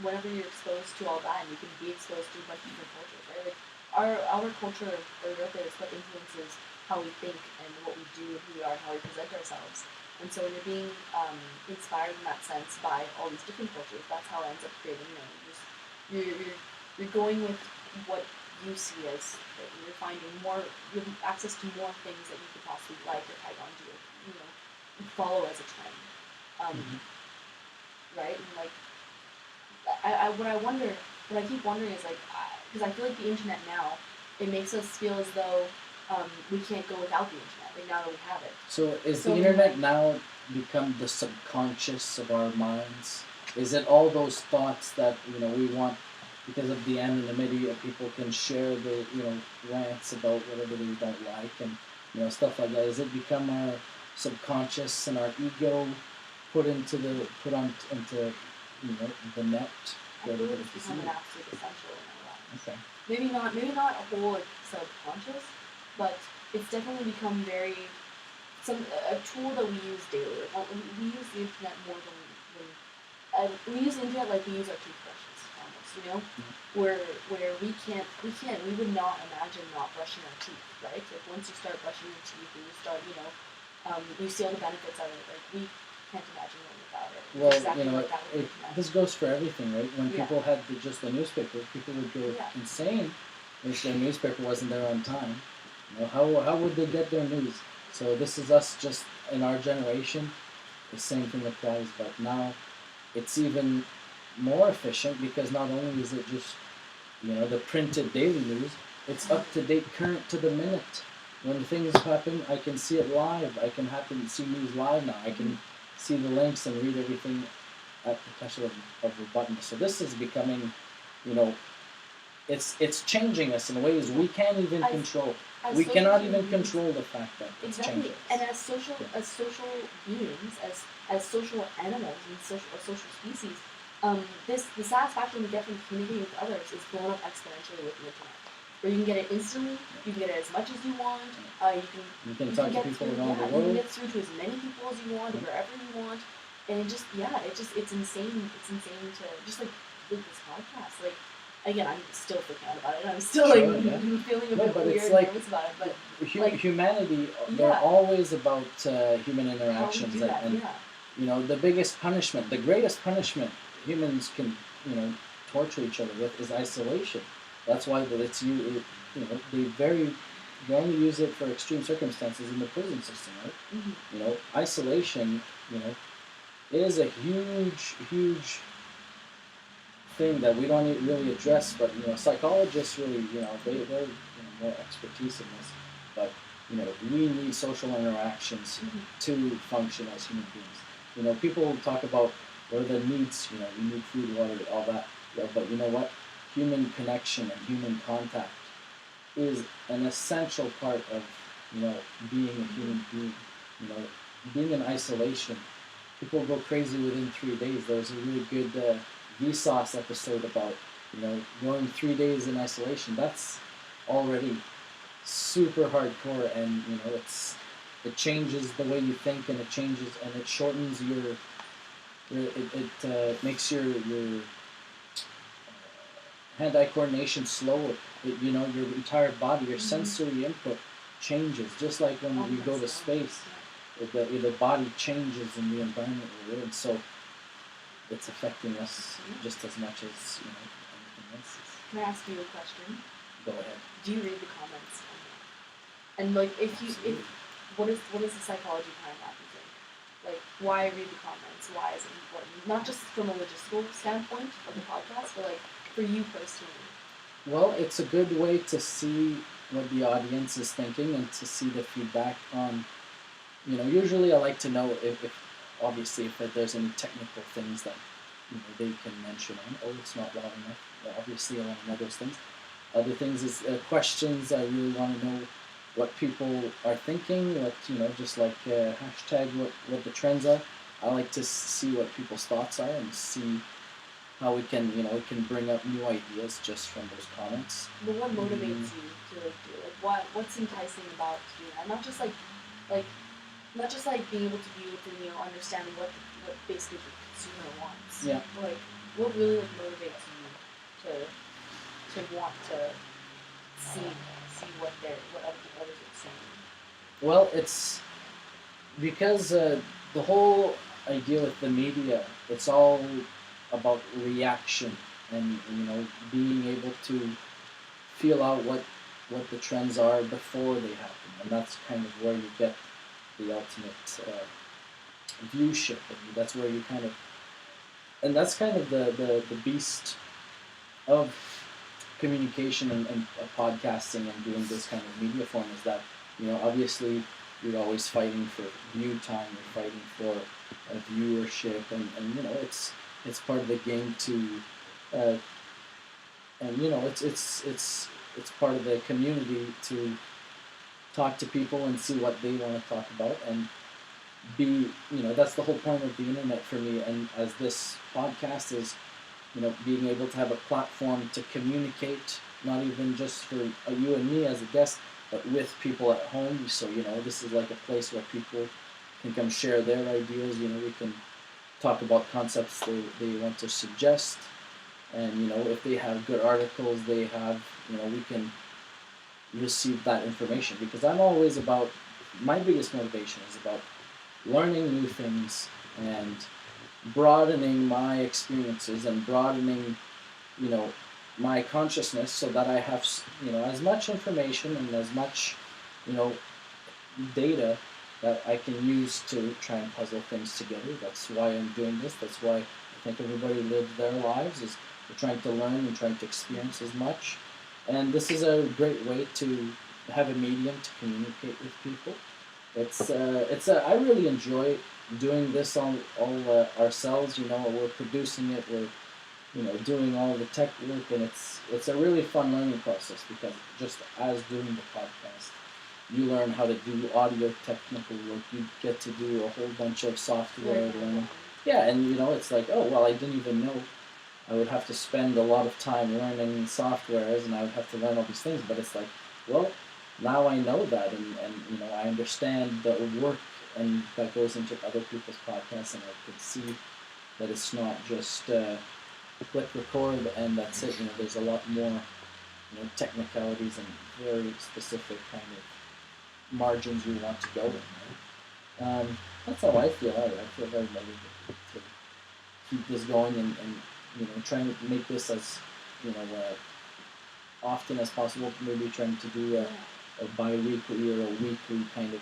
whenever you're exposed to all that, and you can be exposed to a bunch of different cultures, right? Like our culture, or is what influences how we think and what we do and who we are and how we present ourselves. And so when you're being inspired in that sense by all these different cultures, that's how it ends up creating. You're going with what you see as you're finding more. You have access to more things that you could possibly like or tag onto, follow as a trend, right? And like, what I keep wondering is like, because I feel like the internet now, it makes us feel as though we can't go without the internet. Like now that we have it. So is the internet now become the subconscious of our minds? Is it all those thoughts that we want because of the anonymity of people can share the rants about whatever they don't like and stuff like that? Has it become our subconscious and our ego put into the net? I feel like it's become an absolute essential in our lives. Okay. Maybe not a whole like subconscious, but it's definitely become a tool that we use daily. Like, we use the internet more than we use the internet like we use our toothbrushes almost. You know, where we would not imagine not brushing our teeth, right? Like once you start brushing your teeth and you start, you see all the benefits of it. Like we can't imagine living without it. Well, Exactly you know, like that with the internet. this goes for everything, right? When Yeah. people had just the newspaper, people would go Yeah. insane if their newspaper wasn't there on time. You know, how would they get their news? So this is us just in our generation. The same thing applies, but now it's even more efficient because not only is it just the printed daily news, it's up to date, current to the minute. When things happen, I can see it live. I can happen to see news live now. I can see the links and read everything at the touch of a button. So this is becoming, you know, it's changing us in ways we can't even control. We cannot even control the fact that it's changing us. And as social beings, as social animals and social species, the satisfaction we get from communicating with others is blown up exponentially with the internet. Where you can get it instantly, you can get it as much as you want. You can talk to people around the world. You can get through to as many people as you want, wherever you want, and it's insane. It's insane to just like with this podcast, like. Again, I'm still freaking out about it. I'm still feeling a bit weird and nervous about it. But humanity, they're always about human interactions, and the biggest punishment, the greatest punishment humans can torture each other with is isolation. That's why they only use it for extreme circumstances in the prison system, right? Mm-hmm. Isolation, is a huge thing that we don't really address, but psychologists really they're more expertise in this, but we need social interactions to function as human beings. People talk about what are the needs. We need food, water, all that. But you know what? Human connection and human contact is an essential part of being a human being. Being in isolation, people go crazy within 3 days. There was a really good Vsauce episode about going 3 days in isolation. That's already super hardcore, and it changes the way you think, and it shortens it makes your hand-eye coordination slower. Your entire body, your sensory input changes, just like when we go to space. The body changes in the environment we're in, so it's affecting us just as much as anything else is. Can I ask you a question? Go ahead. Do you read the comments? And like, what is the psychology behind that? You think? Like, why read the comments? Why is it important? Not just from a logistical standpoint of the podcast, but like for you personally. Well, it's a good way to see what the audience is thinking and to see the feedback on. Usually I like to know if obviously if there's any technical things that they can mention on. Oh, it's not loud enough. Well, obviously I want to know those things. Other things is questions. I really want to know what people are thinking. What just like hashtag what the trends are. I like to see what people's thoughts are and see how we can bring up new ideas just from those comments. But what motivates you to do it? Like what's enticing about doing that? Not just like being able to understanding what basically the consumer wants. Yeah. Like what really motivates you to want to see what others are saying. Well, it's because the whole idea with the media, it's all about reaction and being able to feel out what the trends are before they happen, and that's kind of where you get the ultimate viewship, and that's where you and that's kind of the beast of communication and podcasting and doing this kind of media form is that obviously you're always fighting for view time, you're fighting for a viewership, and it's part of the game to and it's part of the community to talk to people and see what they want to talk about and be that's the whole point of the internet for me, and as this podcast is being able to have a platform to communicate, not even just for you and me as a guest, but with people at home. So this is like a place where people can come share their ideas. We can talk about concepts they want to suggest, and if they have good articles, they have we can receive that information, because I'm always about, my biggest motivation is about learning new things and broadening my experiences and broadening my consciousness, so that I have as much information and as much you know data that I can use to try and puzzle things together. That's why I'm doing this. That's why I think everybody lives their lives, is they're trying to learn and trying to experience as much. And this is a great way to have a medium to communicate with people. I really enjoy doing this all ourselves. We're producing it. We're doing all the tech work, and it's a really fun learning process, because just as doing the podcast, you learn how to do audio technical work. You get to do a whole bunch of software learning. Yeah, and it's like, oh well, I didn't even know I would have to spend a lot of time learning softwares, and I would have to learn all these things. But it's like, well, now I know that, and I understand the work and that goes into other people's podcasts, and I can see that it's not just click record and that's it. There's a lot more technicalities and very specific kind of margins you want to go in. Right? That's how I feel. I feel very motivated to keep this going, and trying to make this as often as possible. Maybe trying to do a bi-weekly or a weekly kind of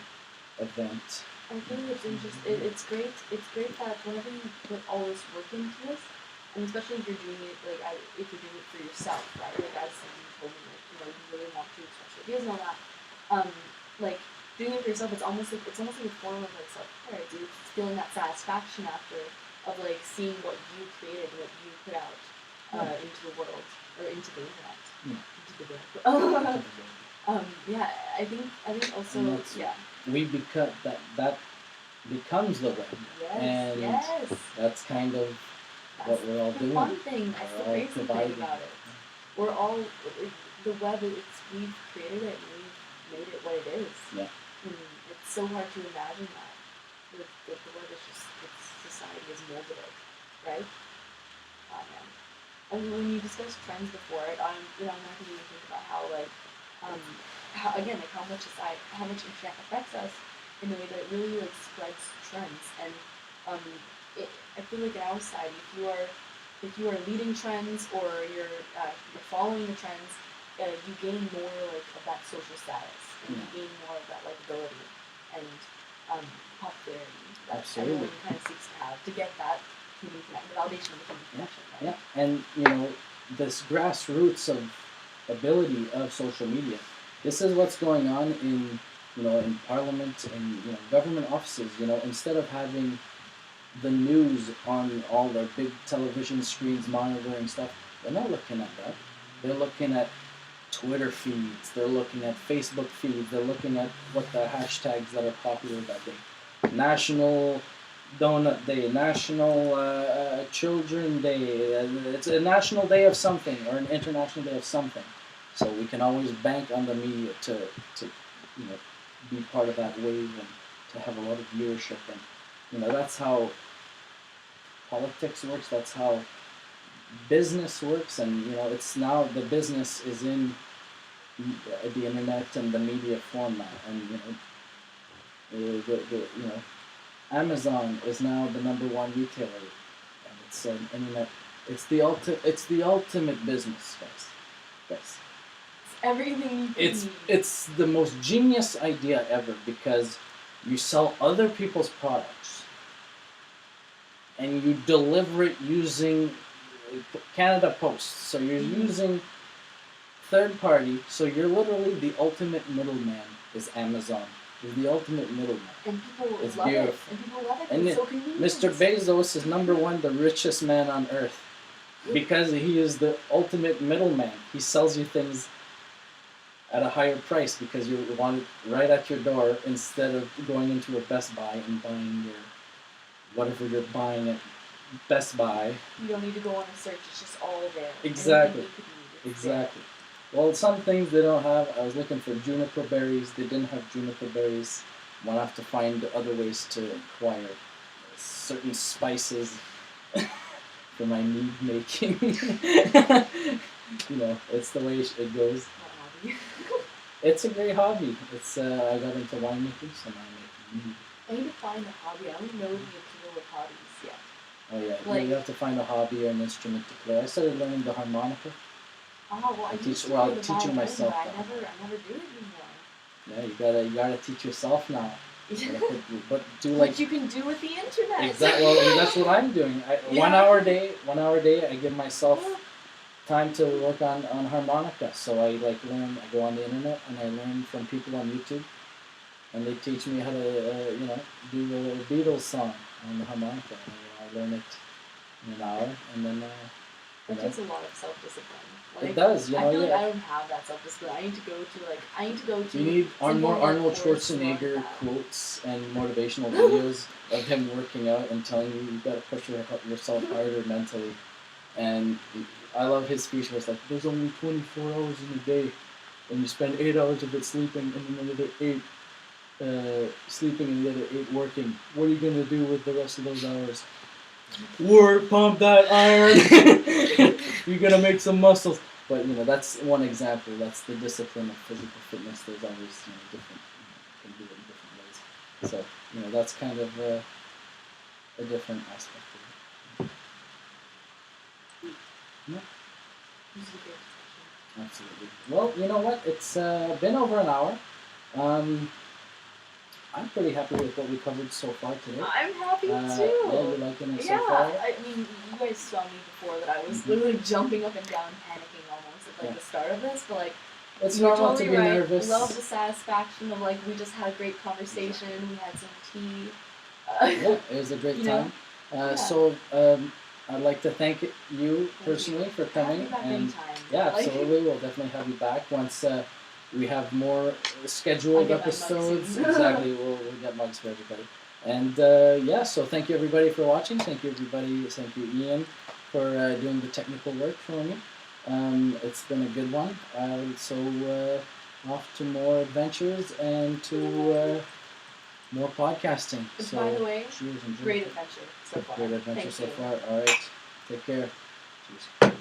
event. I think it's interesting. It's great. It's great that whenever you put all this work into this, and especially if you're doing it if you're doing it for yourself, right? Like as you told me, you really want to express your ideas and all that. Doing it for yourself, it's almost like a form of self-care. It's feeling that satisfaction after of seeing what you created, what you put out into the world or into the internet, into the world. I think also we become that becomes the web, and that's kind of what we're all doing. That's the fun thing. That's the crazy thing about it. We're all the web. We've created it, and we've made it what it is. Yeah. And it's so hard to imagine that. The web is just society has molded it, right? And when you discussed trends before, I'm not going to even think about how how much internet affects us in the way that it really spreads trends. And I feel like on our side, if you are leading trends or you're following the trends, you gain more of that social status, and you gain more of that likability and popularity that everyone kind of seeks to have to get that human connection, the validation of the human connection. Right? Yeah, and this grassroots of ability of social media. This is what's going on in in Parliament and government offices. Instead of having the news on all their big television screens monitoring stuff, they're not looking at that. They're looking at Twitter feeds. They're looking at Facebook feeds. They're looking at what the hashtags that are popular that day. National Donut Day, National Children Day. It's a national day of something or an international day of something. So we can always bank on the media to be part of that wave and to have a lot of viewership. And that's how politics works. That's how business works. And it's now the business is in the internet and the media format. And Amazon is now the #1 retailer, and it's an internet. It's the ultimate business, guys. It's everything. It's the most genius idea ever, because you sell other people's products, and you deliver it using Canada Post. So you're using third party. So you're literally the ultimate middleman. Is Amazon. Is the ultimate middleman. And people it's love beautiful. it. And people love it. And it's so convenient. Mr. Bezos is #1, the richest man on earth, because he is the ultimate middleman. He sells you things at a higher price because you want it right at your door, instead of going into a Best Buy and buying whatever you're buying at Best Buy. You don't need to go on a search. It's just all there. Exactly. Anything you could need, it's Exactly. Well, some things they don't have. I was looking for juniper berries. They didn't have juniper berries. I'm gonna have to find other ways to acquire certain spices for my mead making. You know, it's the way it goes. there. It's a great hobby. It's I got into winemaking, so now I'm making mead. I need to find a hobby. I don't know the appeal of hobbies yet. Oh yeah, Like- you have to find a hobby or an instrument to play. I started learning the harmonica. Oh well, I Teach- used to well, play the teaching violin, myself but I that. never do it anymore. Yeah, you gotta teach yourself now. But do like Which you can do with the internet. exactly. Well, that's what I'm doing. Yeah. 1 hour a day. 1 hour a day. I give myself time to work on harmonica. So I like learn. I go on the internet and I learn from people on YouTube, and they teach me how to do the Beatles song on the harmonica. And I learn it in an hour, and then That takes a lot of self-discipline. Like, it does. You know, I feel yeah. like I don't have that self-discipline. I need to go to. You need simple, Arnold like, course to learn Schwarzenegger that. quotes and motivational videos of him working out and telling you gotta push yourself harder mentally. And I love his speech where it's like, there's only 24 hours in a day, and you spend 8 hours of it sleeping, and another 8 sleeping, and the other 8 working. What are you gonna do with the rest of those hours? Work, pump that iron. You're gonna make some muscles. But that's one example. That's the discipline of physical fitness. There's always different. You can do it in different ways. So that's kind of a different aspect of it. Yeah, This is a great discussion. absolutely. Well, you know what? It's been over an hour. I'm pretty happy with what we covered so far today. I'm happy too. Yeah, you're liking it Yeah, so far? I mean, you guys saw me before that I was literally jumping up and down, panicking almost at Yeah. the start of this, but It's you're normal totally to be right. nervous. Love the satisfaction of we just had a great conversation. We had some tea. Yeah, it was a great You know? time. Yeah. So I'd like to thank you personally for coming. Have me back And anytime. yeah, absolutely. We'll definitely have you back once we have more scheduled I'll get my mug episodes. soon. Exactly, we'll get mugs for everybody. And yeah, so thank you everybody for watching. Thank you everybody. Thank you Ian for doing the technical work for me. It's been a good one. So off to more adventures and to more podcasting. And So by the way, cheers and great adventure so far. great adventure Thank so you. far. All right, take care. Cheers.